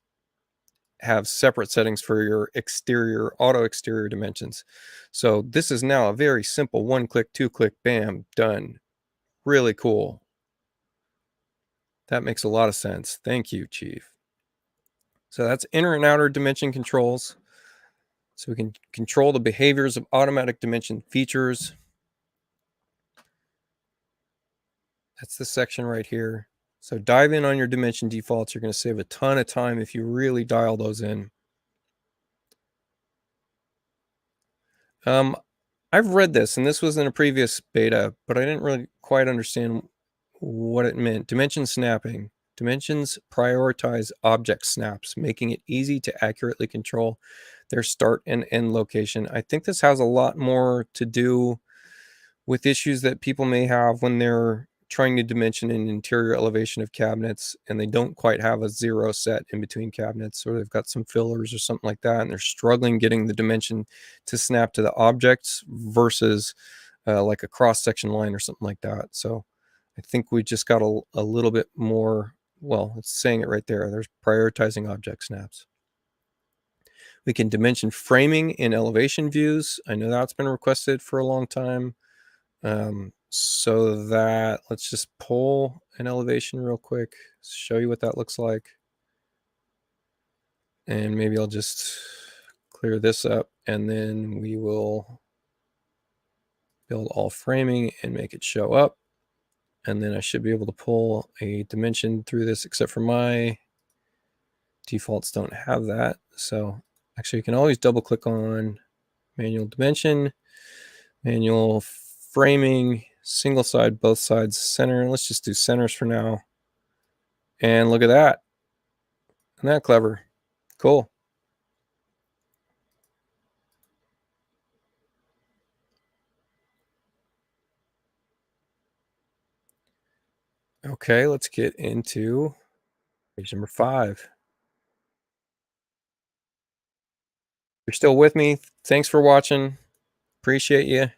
have separate settings for your exterior, auto exterior dimensions. So this is now a very simple one-click, two-click, bam, done. Really cool. That makes a lot of sense. Thank you, Chief. So that's inner and outer dimension controls. So we can control the behaviors of automatic dimension features. That's the section right here. So dive in on your dimension defaults. You're going to save a ton of time if you really dial those in. I've read this, and this was in a previous beta, but I didn't really quite understand what it meant. Dimension snapping. Dimensions prioritize object snaps, making it easy to accurately control their start and end location. I think this has a lot more to do with issues that people may have when they're trying to dimension an interior elevation of cabinets and they don't quite have a zero set in between cabinets, or they've got some fillers or something like that, and they're struggling getting the dimension to snap to the objects versus like a cross-section line or something like that. So I think we just got a little bit more, well, it's saying it right there. There's prioritizing object snaps. We can dimension framing in elevation views. I know that's been requested for a long time. So that, let's just pull an elevation real quick, show you what that looks like. And maybe I'll just clear this up, and then we will build all framing and make it show up. And then I should be able to pull a dimension through this, except for my defaults don't have that. So actually you can always double click on manual dimension, manual framing, single side, both sides, center. Let's just do centers for now. And look at that. Isn't that clever? Cool. Okay, let's get into page number 5. You're still with me? Thanks for watching. Appreciate you.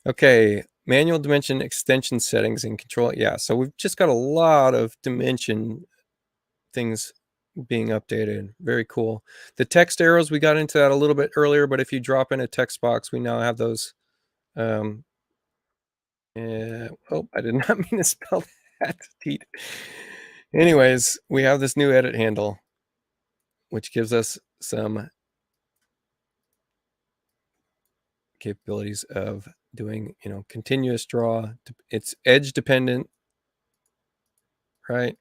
Okay, manual dimension extension settings and control. Yeah, so we've just got a lot of dimension things being updated. Very cool. The text arrows, we got into that a little bit earlier, but if you drop in a text box, we now have those. Oh, I did not mean to spell that. Anyways, we have this new edit handle, which gives us some capabilities of doing, continuous draw. It's edge dependent, right?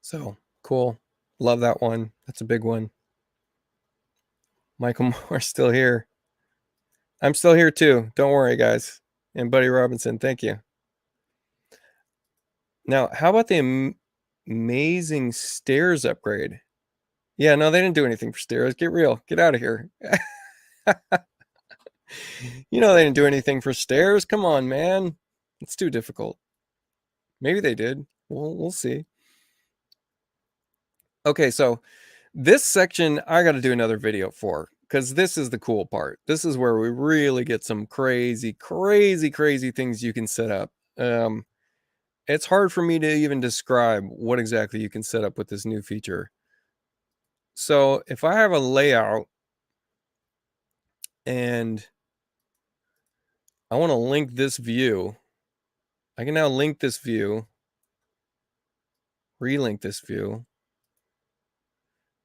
So cool. Love that one. That's a big one. Michael Moore still here. I'm still here too. Don't worry, guys. And Buddy Robinson, thank you. Now, how about the amazing stairs upgrade? Yeah, no, they didn't do anything for stairs. Get real. Get out of here. They didn't do anything for stairs. Come on, man. It's too difficult. Maybe they did. We'll see. Okay, so this section I got to do another video for, because this is the cool part. This is where we really get some crazy things you can set up. It's hard for me to even describe what exactly you can set up with this new feature. So if I have a layout and I want to link this view I can now link this view, relink this view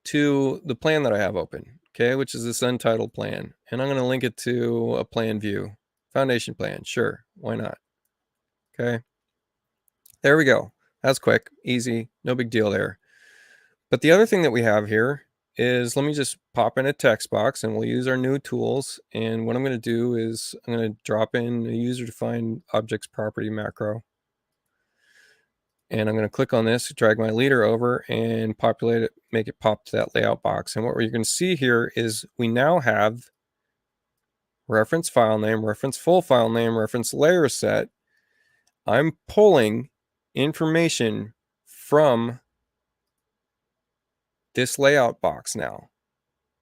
to the plan that I have open, okay, which is this untitled plan. And I'm going to link it to a plan view, foundation plan. Sure, why not? Okay, there we go. That's quick, easy, no big deal there. But the other thing that we have here is, let me just pop in a text box and we'll use our new tools. And what I'm going to do is I'm going to drop in a user-defined objects property macro. And I'm going to click on this, drag my leader over and populate it, make it pop to that layout box. And what you're going to see here is we now have reference file name, reference full file name, reference layer set. I'm pulling information from this layout box now.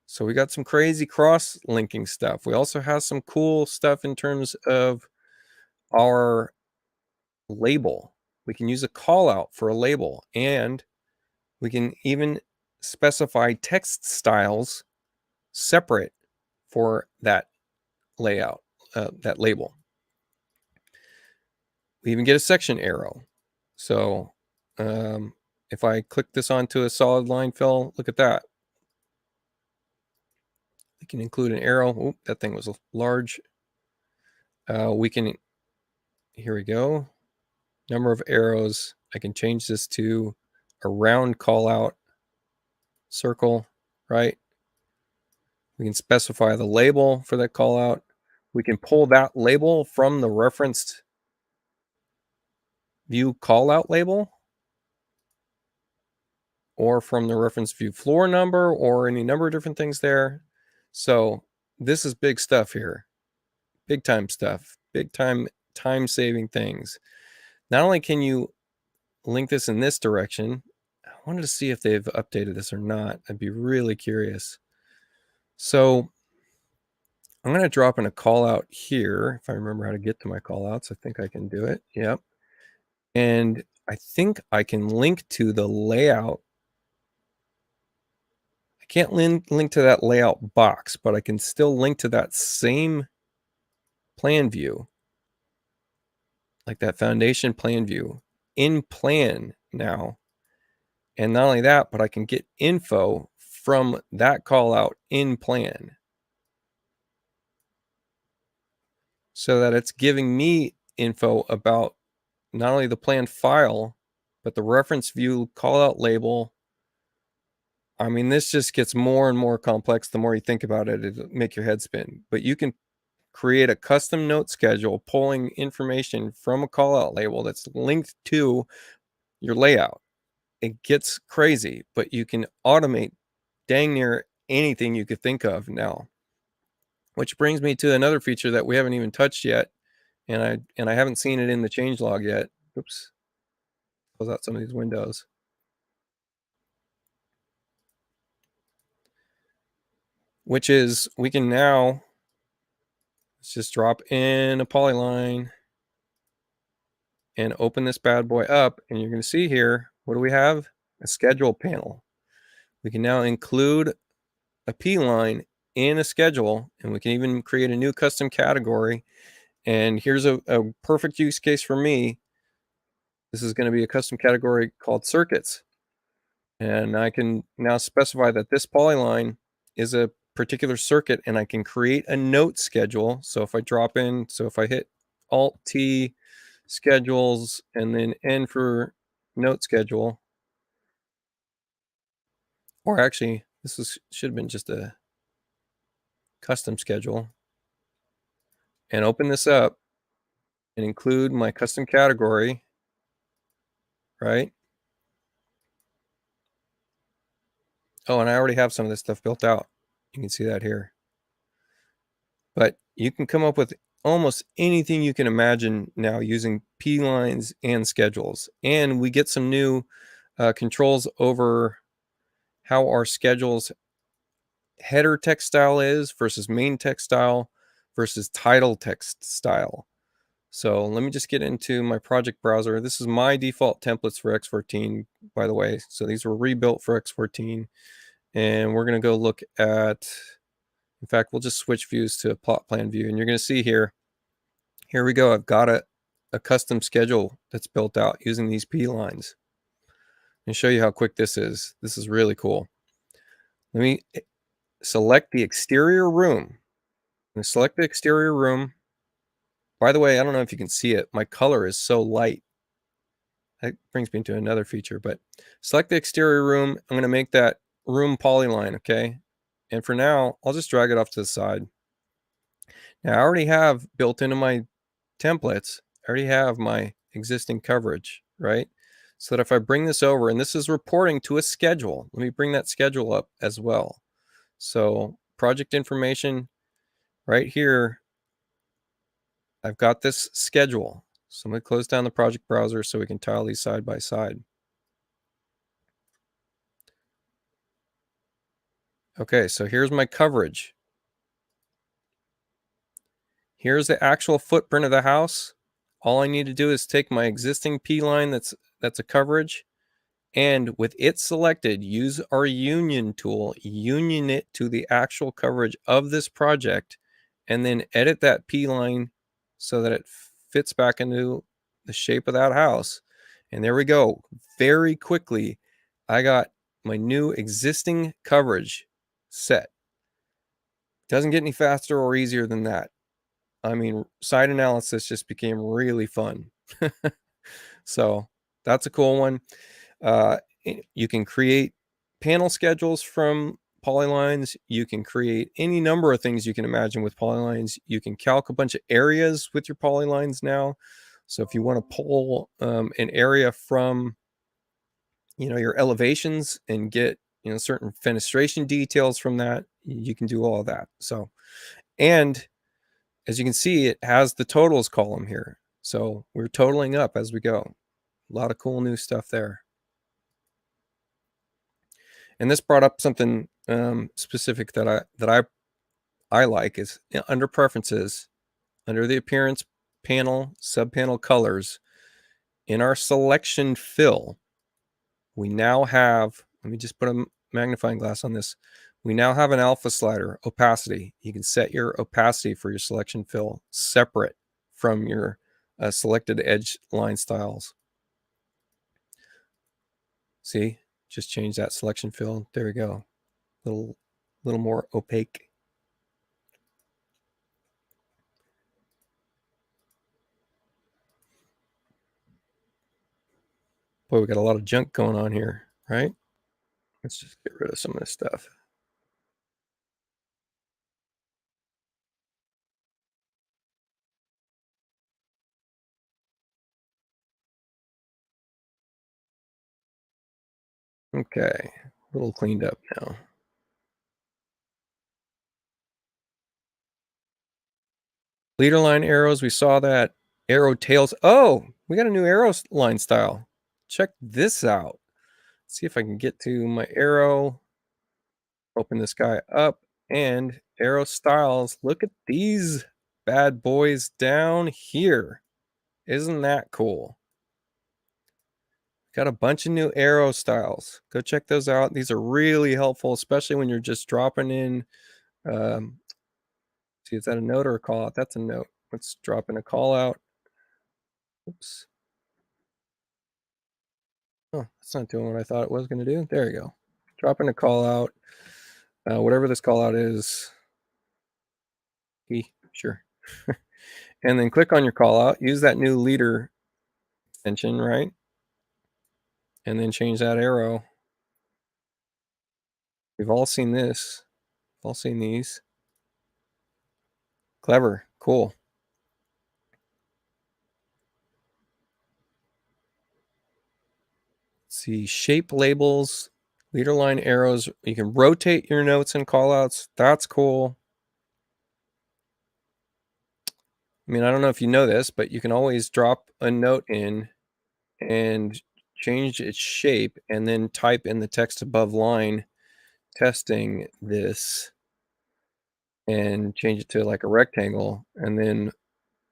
So we got some crazy cross-linking stuff. We also have some cool stuff in terms of our label. We can use a call out for a label, and we can even specify text styles separate for that layout, that label. We even get a section arrow. So if I click this onto a solid line fill, look at that. We can include an arrow. Oop, that thing was large. We can, here we go. Number of arrows. I can change this to a round call out circle, right? We can specify the label for that call out. We can pull that label from the referenced view call out label, or from the reference view floor number, or any number of different things there. So this is big stuff here. Big time stuff. Big time saving things. Not only can you link this in this direction, I wanted to see if they've updated this or not. I'd be really curious. So I'm going to drop in a call out here. If I remember how to get to my call outs, I think I can do it. Yep. And I think I can link to the layout. I can't link to that layout box, but I can still link to that same plan view, like that foundation plan view in plan now. And not only that, but I can get info from that call out in plan, so that it's giving me info about not only the plan file, but the reference view call out label. I mean, this just gets more and more complex the more you think about it. It'll make your head spin. But you can create a custom note schedule pulling information from a call out label that's linked to your layout. It gets crazy, but you can automate dang near anything you could think of now. Which brings me to another feature that we haven't even touched yet, and I haven't seen it in the changelog yet. Oops. Close out some of these windows. Which is, we can now, let's just drop in a polyline and open this bad boy up, and you're going to see here, what do we have? A schedule panel. We can now include a P line in a schedule, and we can even create a new custom category. And here's a perfect use case for me. This is going to be a custom category called circuits. And I can now specify that this polyline is a particular circuit, and I can create a note schedule. So if I drop in, so if I hit Alt T schedules and then N for note schedule, or actually should have been just a custom schedule, and open this up and include my custom category, right? Oh, and I already have some of this stuff built out. You can see that here. But you can come up with almost anything you can imagine now using P lines and schedules. And we get some new controls over how our schedules header text style is versus main text style versus title text style. So let me just get into my project browser. This is my default templates for X-14, by the way. So these were rebuilt for X-14. And we're going to go look at, in fact, we'll just switch views to a plot plan view. And you're going to see here we go. I've got a custom schedule that's built out using these P lines. And show you how quick this is. This is really cool. Let me select the exterior room. I'm going to select the exterior room. By the way, I don't know if you can see it. My color is so light. That brings me to another feature, but select the exterior room. I'm going to make that room polyline, okay? And for now, I'll just drag it off to the side. Now, I already have built into my templates, I already have my existing coverage, right? So that if I bring this over, and this is reporting to a schedule, let me bring that schedule up as well. So project information right here, I've got this schedule. So I'm going to close down the project browser so we can tile these side by side. Okay, so here's my coverage. Here's the actual footprint of the house. All I need to do is take my existing P line that's a coverage, and with it selected, use our union tool, union it to the actual coverage of this project, and then edit that P line so that it fits back into the shape of that house. And there we go. Very quickly, I got my new existing coverage set. Doesn't get any faster or easier than that. I mean, site analysis just became really fun. So that's a cool one. You can create panel schedules from polylines. You can create any number of things you can imagine with polylines. You can calc a bunch of areas with your polylines now. So if you want to pull an area from, your elevations and get, certain fenestration details from that, you can do all of that. So, and as you can see, it has the totals column here. So we're totaling up as we go. A lot of cool new stuff there. And this brought up something specific that I like is under preferences, under the appearance panel, subpanel colors, in our selection fill, we now have, let me just put a magnifying glass on this. We now have an alpha slider, opacity. You can set your opacity for your selection fill separate from your selected edge line styles. See, just change that selection fill. There we go. Little more opaque. Boy, we got a lot of junk going on here, right? Let's just get rid of some of this stuff. Okay, a little cleaned up now. Leader line arrows, we saw that. Arrow tails. Oh, we got a new arrow line style. Check this out. Let's see if I can get to my arrow. Open this guy up and arrow styles. Look at these bad boys down here. Isn't that cool? Got a bunch of new arrow styles. Go check those out. These are really helpful, especially when you're just dropping in. See, is that a note or a call out? That's a note. Let's drop in a call out. Oops. Oh, it's not doing what I thought it was going to do. There you go. Drop in a call out. Whatever this call out is. Sure. And then click on your call out. Use that new leader extension, right? And then change that arrow. We've all seen this. We've all seen these. Clever. Cool. Let's see, shape labels, leader line arrows. You can rotate your notes and callouts. That's cool. I mean, I don't know if you know this, but you can always drop a note in and change its shape and then type in the text above line testing this and change it to like a rectangle, and then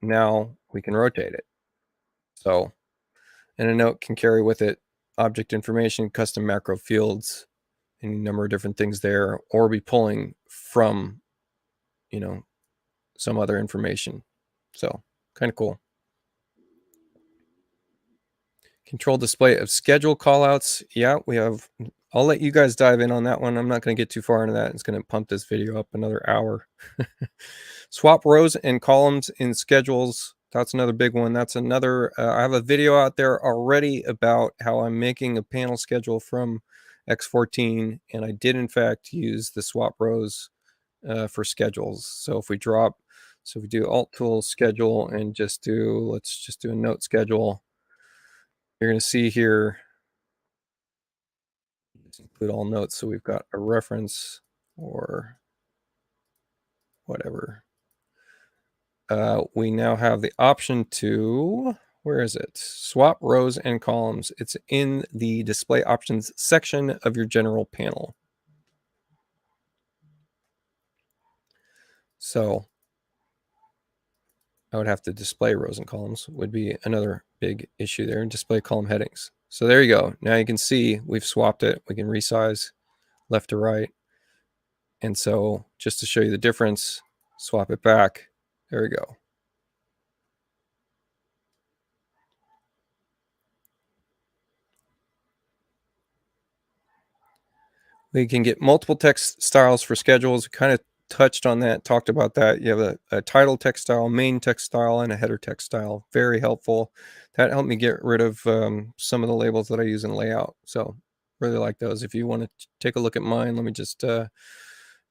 now we can rotate it. So, and a note can carry with it object information, custom macro fields, any number of different things there, or be pulling from, some other information. So kind of cool. Control display of schedule callouts. Yeah, we have. I'll let you guys dive in on that one. I'm not going to get too far into that. It's going to pump this video up another hour. Swap rows and columns in schedules. That's another big one. That's another. I have a video out there already about how I'm making a panel schedule from X-14, and I did in fact use the swap rows for schedules. So if we do Alt Tool Schedule and let's just do a note schedule. You're going to see here, let's include all notes. So we've got a reference or whatever. We now have the option to, where is it? Swap rows and columns. It's in the display options section of your general panel. So I would have to display rows and columns would be another big issue there, and display column headings. So there you go. Now you can see we've swapped it. We can resize left to right. And so just to show you the difference, swap it back. There we go. We can get multiple text styles for schedules. Kind of touched on that, talked about that. You have a title text style, main text style, and a header text style. Very helpful. That helped me get rid of some of the labels that I use in layout. So really like those. If you want to take a look at mine, let me just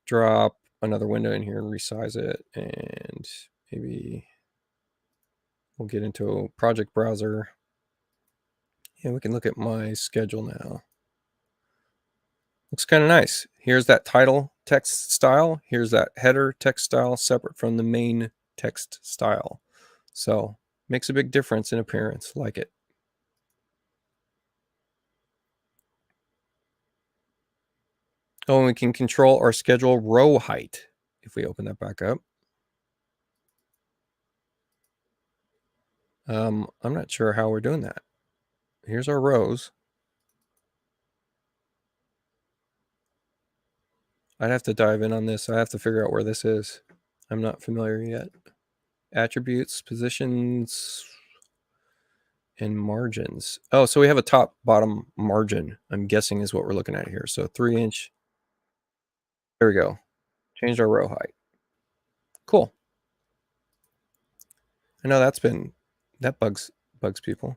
drop another window in here and resize it. And maybe we'll get into a project browser. And we can look at my schedule now. Looks kind of nice. Here's that title text style. Here's that header text style separate from the main text style. So makes a big difference in appearance. Like it. Oh, and we can control our schedule row height if we open that back up. I'm not sure how we're doing that. Here's our rows. I'd have to dive in on this. I have to figure out where this is. I'm not familiar yet. Attributes, positions, and margins. Oh, so we have a top bottom margin, I'm guessing is what we're looking at here. So 3-inch. There we go. Changed our row height. Cool. I know that bugs people.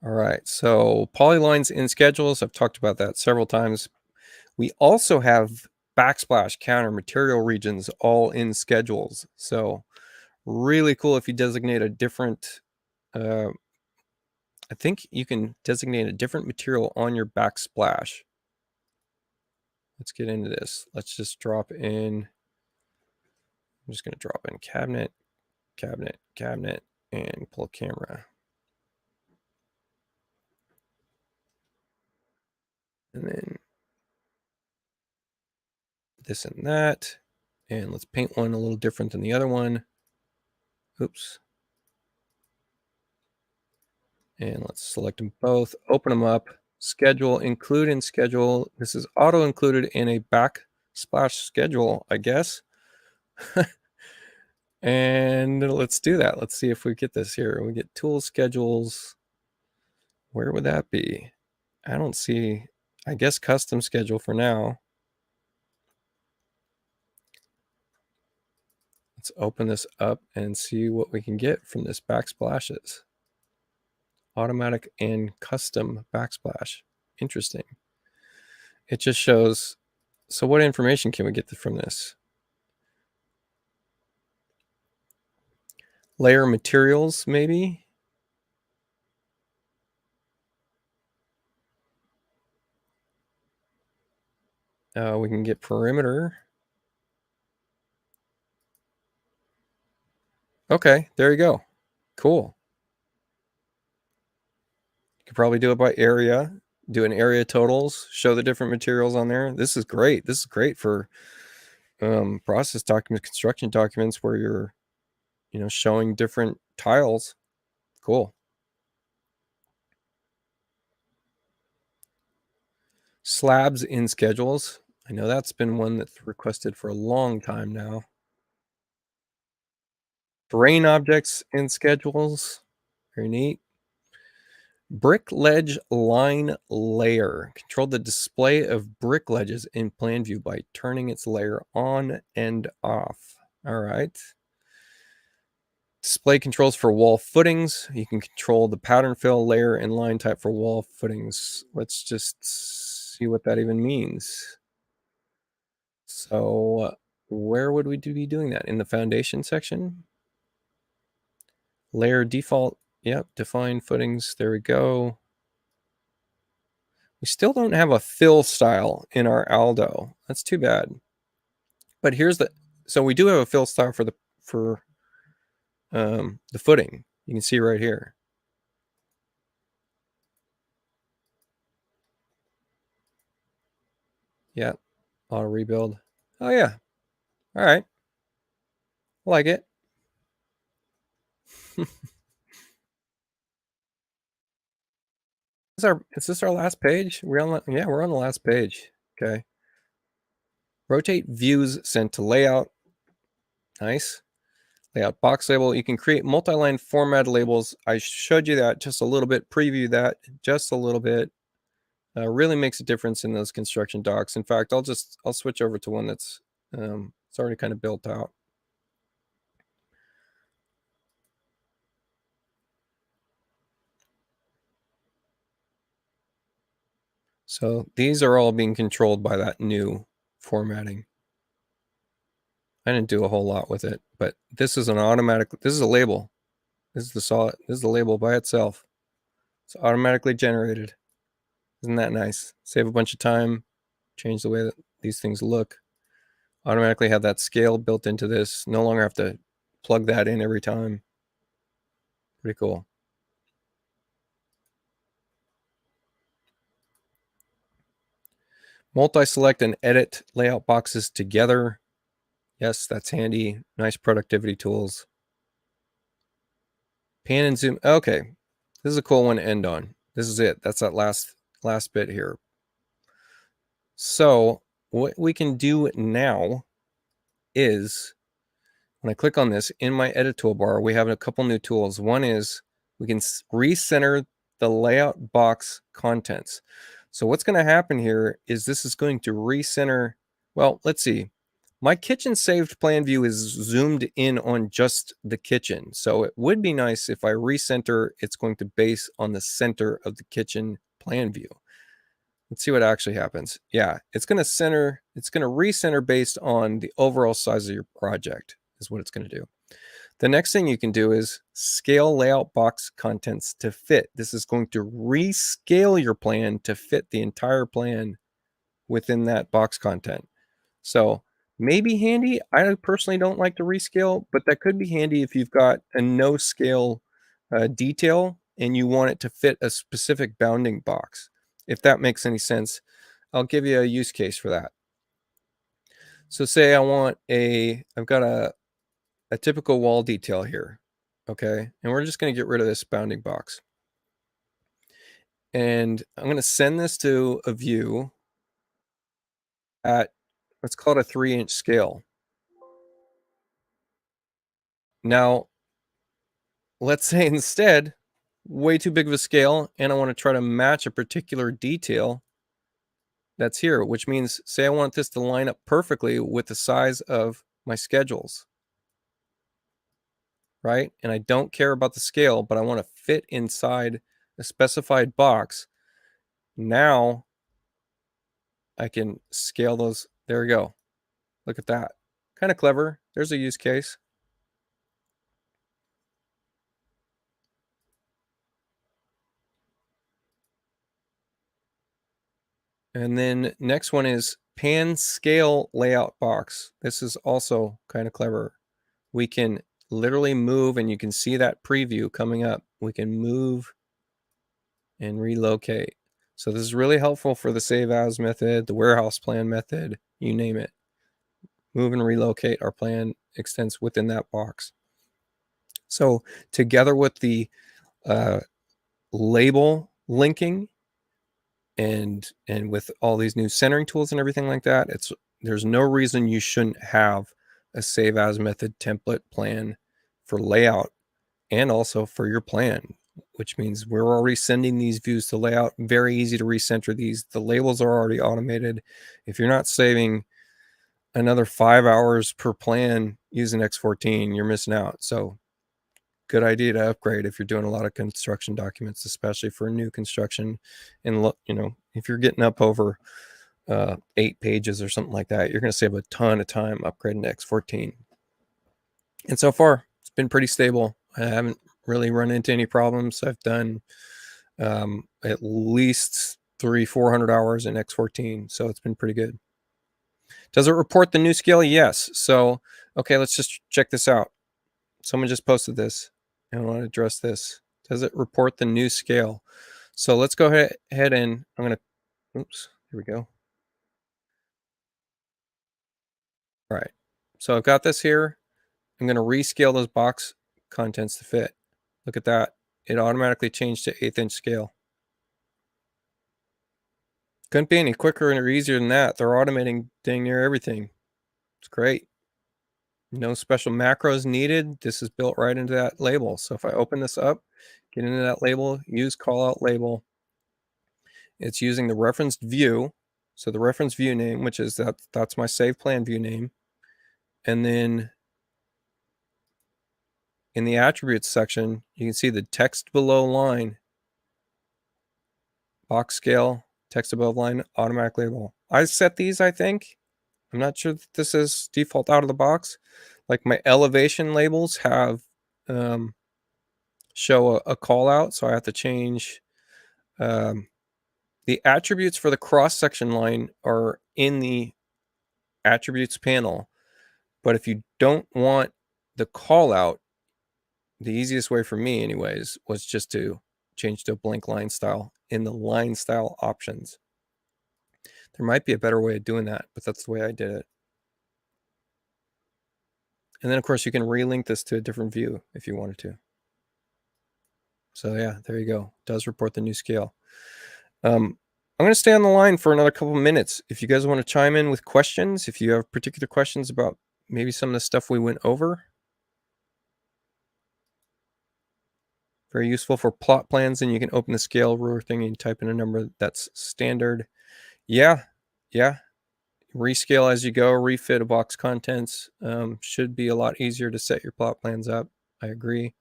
All right, so polylines in schedules, I've talked about that several times. We also have backsplash, counter, material regions all in schedules. So really cool if you designate a different, I think you can designate a different material on your backsplash. Let's get into this. Let's just drop in, I'm just going to drop in cabinet, cabinet, cabinet, and pull camera. And then this and that. And let's paint one a little different than the other one. Oops. And let's select them both, open them up, schedule, include in schedule. This is auto included in a backsplash schedule, I guess. And let's do that. Let's see if we get this here. We get tool schedules. Where would that be? I don't see, I guess custom schedule for now. Let's open this up and see what we can get from this backsplashes. Automatic and custom backsplash. Interesting. It just shows, so what information can we get from this? Layer materials, maybe? We can get perimeter. Okay, there you go. Cool. You could probably do it by area, do an area totals, show the different materials on there. This is great. This is great for process documents, construction documents where you're, showing different tiles. Cool. Slabs in schedules. I know that's been one that's requested for a long time now. Terrain objects in schedules. Very neat. Brick ledge line layer. Control the display of brick ledges in plan view by turning its layer on and off. All right. Display controls for wall footings. You can control the pattern fill, layer, and line type for wall footings. Let's just see what that even means. So where would we be doing that? In the foundation section? Layer default. Yep, define footings. There we go. We still don't have a fill style in our Aldo. That's too bad. But here's the, so we do have a fill style for the footing. You can see right here. Yeah, auto rebuild. Oh yeah. All right. I like it. Is this our last page? We're on the last page. Okay. Rotate views sent to layout. Nice. Layout box label. You can create multi-line format labels. I showed you that just a little bit, preview that just a little bit. Really makes a difference in those construction docs. In fact, I'll switch over to one that's it's already kind of built out. So these are all being controlled by that new formatting. I didn't do a whole lot with it, but this is an automatic, this is a label. This is the label by itself. It's automatically generated. Isn't that nice? Save a bunch of time, change the way that these things look. Automatically have that scale built into this. No longer have to plug that in every time. Pretty cool. Multi-select and edit layout boxes together. Yes, that's handy. Nice productivity tools. Pan and zoom. Okay, this is a cool one to end on. This is it. That's that last bit here. So what we can do now is, when I click on this in my edit toolbar, we have a couple new tools. One is we can recenter the layout box contents. So what's going to happen here is this is going to recenter. Well, let's see. My kitchen saved plan view is zoomed in on just the kitchen. So it would be nice if I recenter, it's going to base on the center of the kitchen plan view. Let's see what actually happens. Yeah, it's going to recenter based on the overall size of your project is what it's going to do. The next thing you can do is scale layout box contents to fit. This is going to rescale your plan to fit the entire plan within that box content. So maybe handy. I personally don't like to rescale, but that could be handy if you've got a no scale detail and you want it to fit a specific bounding box. If that makes any sense, I'll give you a use case for that. So say I've got a typical wall detail here, okay? And we're just going to get rid of this bounding box. And I'm going to send this to a view at, let's call it a 3-inch scale. Now, let's say instead, way too big of a scale, and I want to try to match a particular detail that's here, which means, say I want this to line up perfectly with the size of my schedules, right? And I don't care about the scale, but I want to fit inside a specified box. Now I can scale those. There we go. Look at that. Kind of clever. There's a use case. And then next one is pan scale layout box. This is also kind of clever. We can literally move, and you can see that preview coming up. We can move and relocate. So this is really helpful for the save as method, the warehouse plan method, you name it. Move and relocate, our plan extends within that box. So together with the label linking and with all these new centering tools and everything like that, there's no reason you shouldn't have a save as method template plan for layout and also for your plan, which means we're already sending these views to layout. Very easy to recenter these. The labels are already automated. If you're not saving another 5 hours per plan using X-14, you're missing out. So good idea to upgrade if you're doing a lot of construction documents, especially for new construction. And look, if you're getting up over 8 pages or something like that, you're going to save a ton of time upgrading to X-14. And so far, it's been pretty stable. I haven't really run into any problems. I've done at least 300-400 hours in X-14, so it's been pretty good. Does it report the new scale? Yes. So, okay, let's just check this out. Someone just posted this, and I want to address this. Does it report the new scale? So let's go ahead and I'm going to, oops, here we go. All right. So I've got this here. I'm going to rescale those box contents to fit. Look at that. It automatically changed to 1/8" scale. Couldn't be any quicker or easier than that. They're automating dang near everything. It's great. No special macros needed. This is built right into that label. So if I open this up, get into that label, use callout label, it's using the referenced view. So the reference view name, which is that's my save plan view name. And then in the attributes section, you can see the text below line, box scale, text above line, automatic label. I set these, I think. I'm not sure that this is default out of the box. Like my elevation labels have show a call out, so I have to change the attributes for the cross section line are in the attributes panel. But if you don't want the call out, the easiest way for me anyways was just to change to a blank line style in the line style options. There might be a better way of doing that, but that's the way I did it. And then of course you can relink this to a different view if you wanted to. So yeah, there you go. It does report the new scale. I'm going to stay on the line for another couple of minutes. If you guys want to chime in with questions, if you have particular questions about maybe some of the stuff we went over. Very useful for plot plans, and you can open the scale ruler thing and type in a number that's standard. Yeah. Rescale as you go, refit a box contents. Should be a lot easier to set your plot plans up. I agree.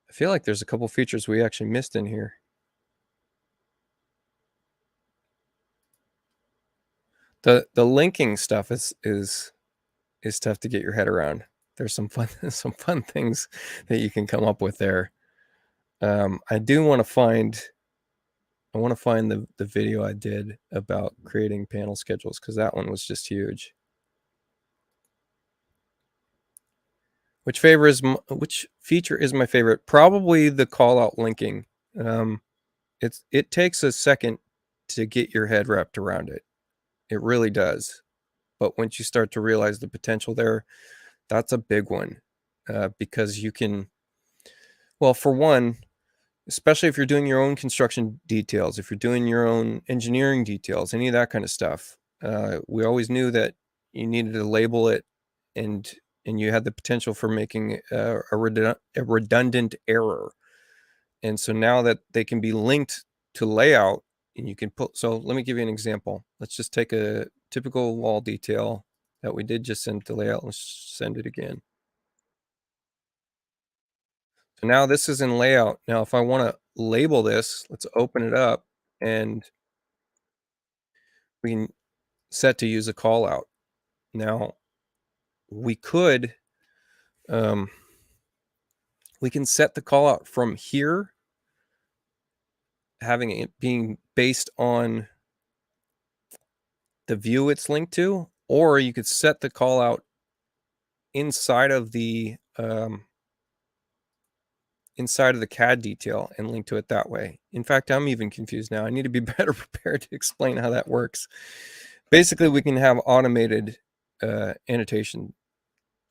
I feel like there's a couple features we actually missed in here. The linking stuff is tough to get your head around. There's some fun things that you can come up with there. I do want to find the video I did about creating panel schedules, because that one was just huge. Which feature is my favorite? Probably the call out linking. It takes a second to get your head wrapped around it. It really does. But once you start to realize the potential there, that's a big one, because you can, well, for one, especially if you're doing your own construction details, if you're doing your own engineering details, any of that kind of stuff, we always knew that you needed to label it, and you had the potential for making a redundant error. And so now that they can be linked to layout, and you can put, so let me give you an example. Let's just take a typical wall detail that we did just send to layout. Let's send it again. So now this is in layout. Now, if I want to label this, let's open it up, and we can set to use a call out. Now, we could, we can set the call out from here, having it being based on the view it's linked to, or you could set the call out inside of the CAD detail and link to it that way. In fact, I'm even confused now. I need to be better prepared to explain how that works. Basically, we can have automated annotation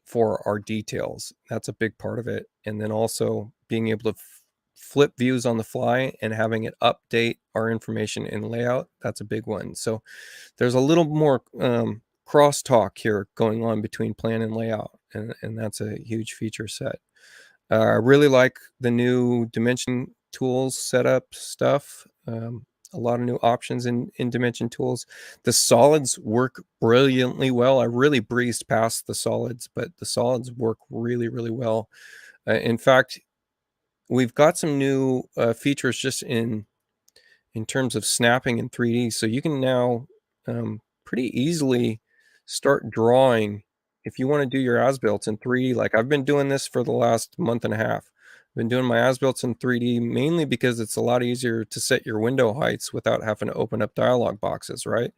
for our details. That's a big part of it. And then also being able to flip views on the fly and having it update our information in layout, that's a big one. So there's a little more crosstalk here going on between plan and layout, and that's a huge feature set. I really like the new dimension tools setup stuff. A lot of new options in dimension tools. The solids work brilliantly well. I really breezed past the solids, but the solids work really, really well. In fact, we've got some new features just in terms of snapping in 3D. So you can now pretty easily start drawing if you want to do your as-built in 3D. Like I've been doing this for the last month and a half. I've been doing my as-built in 3D mainly because it's a lot easier to set your window heights without having to open up dialog boxes, right?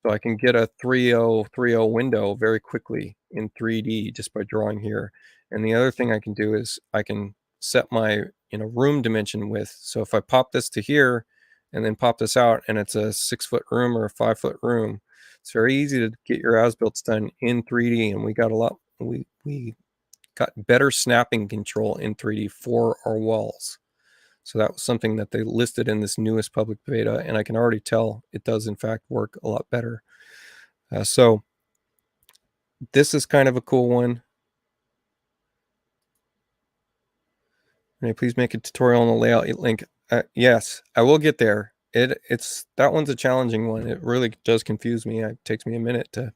So I can get a 3030 window very quickly in 3D just by drawing here. And the other thing I can do is I can set my room dimension width. So if I pop this to here and then pop this out and it's a 6-foot room or a 5-foot room, it's very easy to get your as-builts done in 3D. And we got a lot, we got better snapping control in 3D for our walls. So that was something that they listed in this newest public beta, and I can already tell it does in fact work a lot better. So this is kind of a cool one. May I please make a tutorial on the layout link? Yes, I will get there. It's that one's a challenging one. It really does confuse me. It takes me a minute to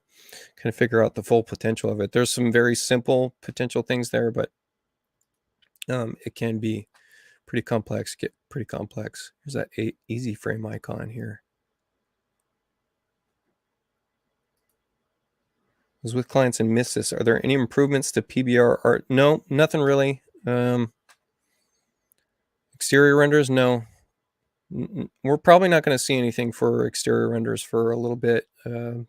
kind of figure out the full potential of it. There's some very simple potential things there, but it can be pretty complex, get pretty complex. There's that easy frame icon here. I was with clients and missed this. Are there any improvements to PBR art? No, nothing really. Exterior renders, no. We're probably not going to see anything for exterior renders for a little bit. I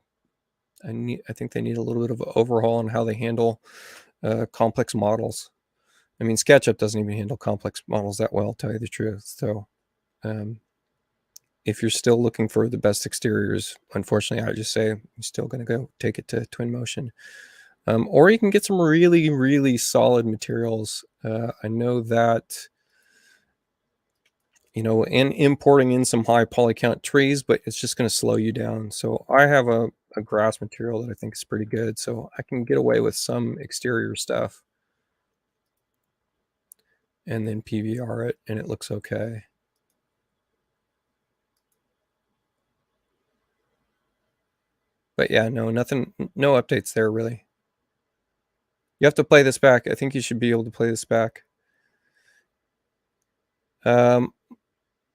think they need a little bit of an overhaul on how they handle complex models. I mean, SketchUp doesn't even handle complex models that well, to tell you the truth. So if you're still looking for the best exteriors, unfortunately, I just say you're still going to go take it to Twinmotion. Or you can get some really, really solid materials. I know that, and importing in some high poly count trees, but it's just going to slow you down. So I have a grass material that I think is pretty good. So I can get away with some exterior stuff and then PVR it, and it looks okay. But yeah, no updates there really. You have to play this back. I think you should be able to play this back.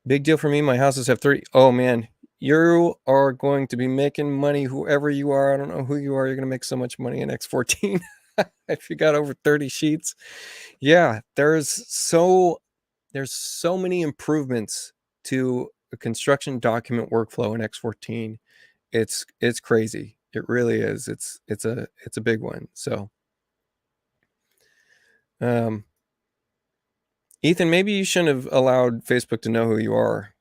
Big deal for me. My houses have 30. Oh man, you are going to be making money, whoever you are. I don't know who you are. You're going to make so much money in X-14 if you got over 30 sheets. Yeah, there's so many improvements to a construction document workflow in X-14. It's crazy. It really is. It's a big one. So Ethan, maybe you shouldn't have allowed Facebook to know who you are.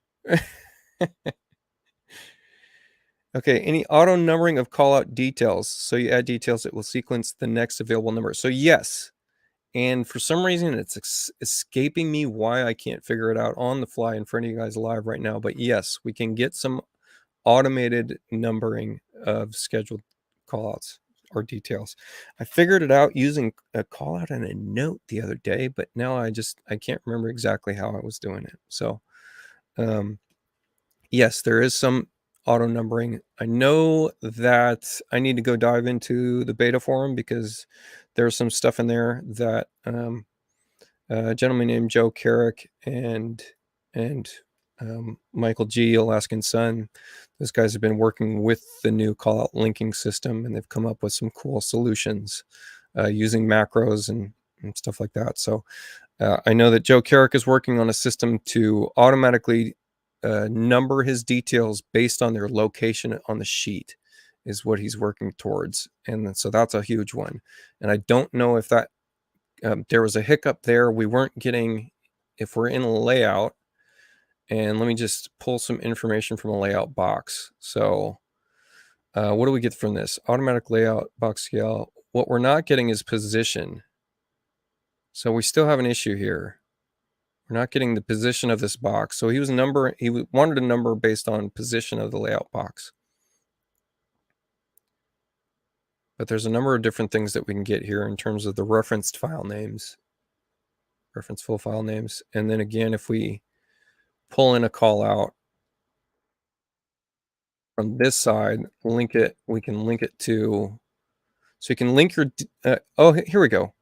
Okay, any auto numbering of callout details. So you add details, it will sequence the next available number. So yes, and for some reason it's escaping me why I can't figure it out on the fly in front of you guys live right now. But yes, we can get some automated numbering of scheduled callouts or details. I figured it out using a callout and a note the other day, but now I can't remember exactly how I was doing it. So yes, there is some auto numbering. I know that I need to go dive into the beta forum because there's some stuff in there that a gentleman named Joe Carrick and Michael G, Alaskan Sun, those guys have been working with the new callout linking system, and they've come up with some cool solutions using macros and stuff like that. So I know that Joe Carrick is working on a system to automatically number his details based on their location on the sheet is what he's working towards. And so that's a huge one. And I don't know if that there was a hiccup there. We weren't getting, if we're in a layout, and let me just pull some information from a layout box. So what do we get from this? Automatic layout box scale. What we're not getting is position. So we still have an issue here. We're not getting the position of this box. So he wanted a number based on position of the layout box. But there's a number of different things that we can get here in terms of the referenced file names, reference full file names. And then again, if we pull in a call out from this side, we can link it to, so you can link your, oh, here we go.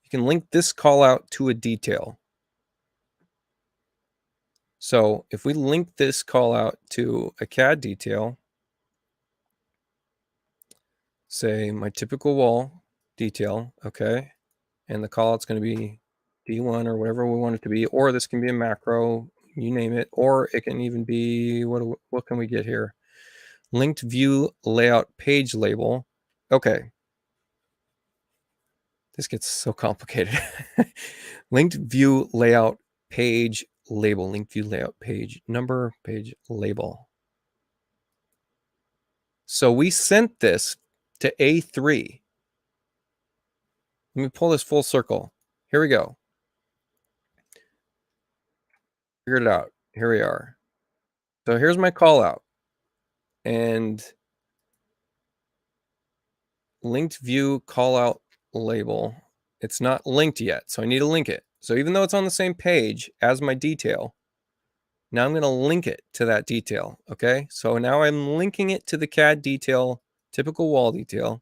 You can link this call out to a detail. So if we link this call out to a CAD detail, say my typical wall detail, okay, and the call out's going to be D1 or whatever we want it to be, or this can be a macro, you name it, or it can even be, what can we get here? Linked view layout page label. Okay. This gets so complicated. Linked view layout page label, linked view layout page number, page label. So we sent this to A3. Let me pull this full circle. Here we go. Figured it out. Here we are. So here's my call out. And linked view call out label. It's not linked yet, so I need to link it. So even though it's on the same page as my detail, now I'm going to link it to that detail. Okay, so now I'm linking it to the CAD detail, typical wall detail.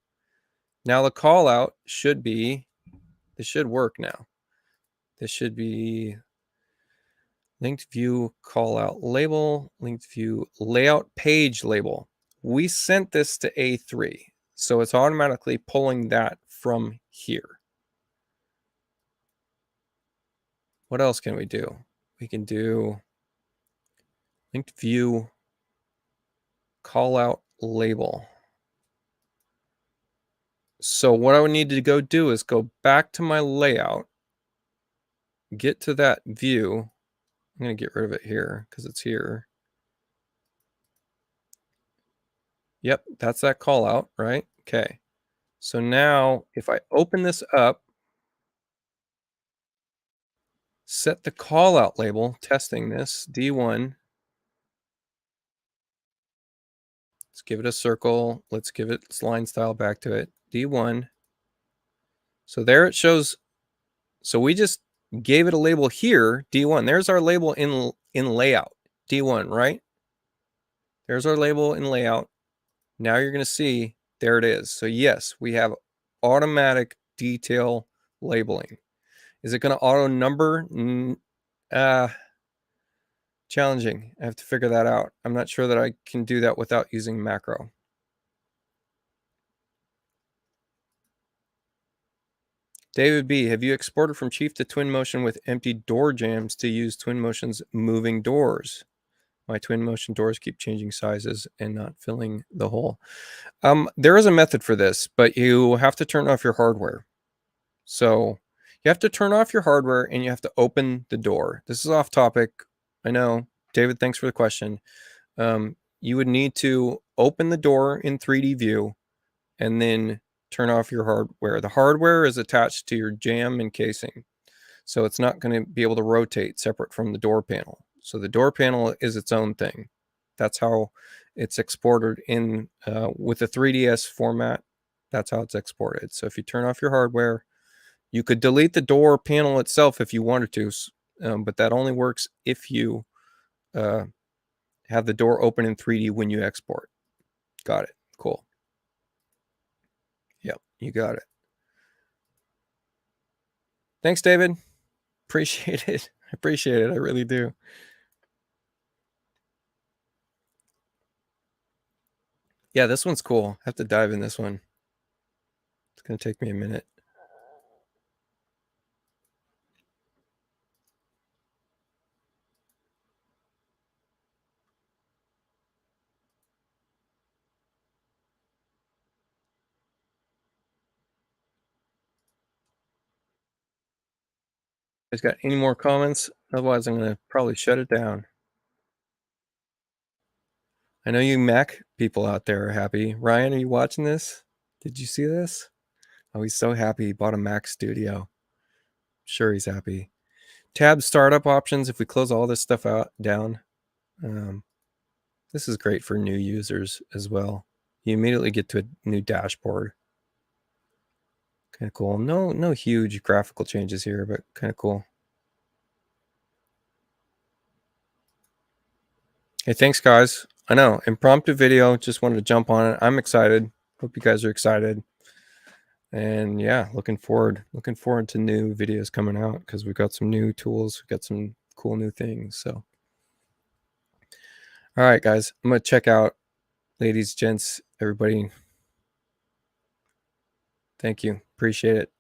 Now the call out should be, this should work now. This should be linked view call out label, linked view layout page label. We sent this to A3, so it's automatically pulling that from here. What else can we do? We can do linked view call out label. So what I would need to go do is go back to my layout, get to that view. I'm going to get rid of it here because it's here. Yep, that's that call out, right? Okay. So now if I open this up, set the call out label, testing this, D1. Let's give it a circle. Let's give it line style back to it, D1. So there it shows. So we just gave it a label here, D1. There's our label in layout, D1, right? There's our label in layout. Now you're going to see, there it is. So yes, we have automatic detail labeling. Is it going to auto number? Challenging. I have to figure that out. I'm not sure that I can do that without using macro. David B, have you exported from Chief to Twinmotion with empty door jams to use Twinmotion's moving doors? My Twinmotion doors keep changing sizes and not filling the hole. There is a method for this, but you have to turn off your hardware. So you have to turn off your hardware and you have to open the door. This is off topic. I know. David, thanks for the question. You would need to open the door in 3D view and then turn off your hardware. The hardware is attached to your jam and casing, so it's not going to be able to rotate separate from the door panel. So the door panel is its own thing. That's how it's exported in with the 3ds format. That's how it's exported. So if you turn off your hardware, you could delete the door panel itself if you wanted to, but that only works if you have the door open in 3D when you export. Got it. Cool. Yep, you got it. Thanks, David. Appreciate it. I appreciate it. I really do. Yeah, this one's cool. I have to dive in this one. It's going to take me a minute. Guys got any more comments? Otherwise, I'm going to probably shut it down. I know you Mac people out there are happy. Ryan, are you watching this? Did you see this? Oh, he's so happy he bought a Mac Studio. Sure, he's happy. tab startup options. If we close all this stuff down, this is great for new users as well. You immediately get to a new dashboard. Kind of cool. No huge graphical changes here, but kind of cool. Hey, thanks guys. I know, impromptu video, just wanted to jump on it. I'm excited. Hope you guys are excited. And yeah, looking forward to new videos coming out because we've got some new tools, we've got some cool new things. So all right, guys, I'm gonna check out. Ladies, gents, everybody. Thank you. Appreciate it.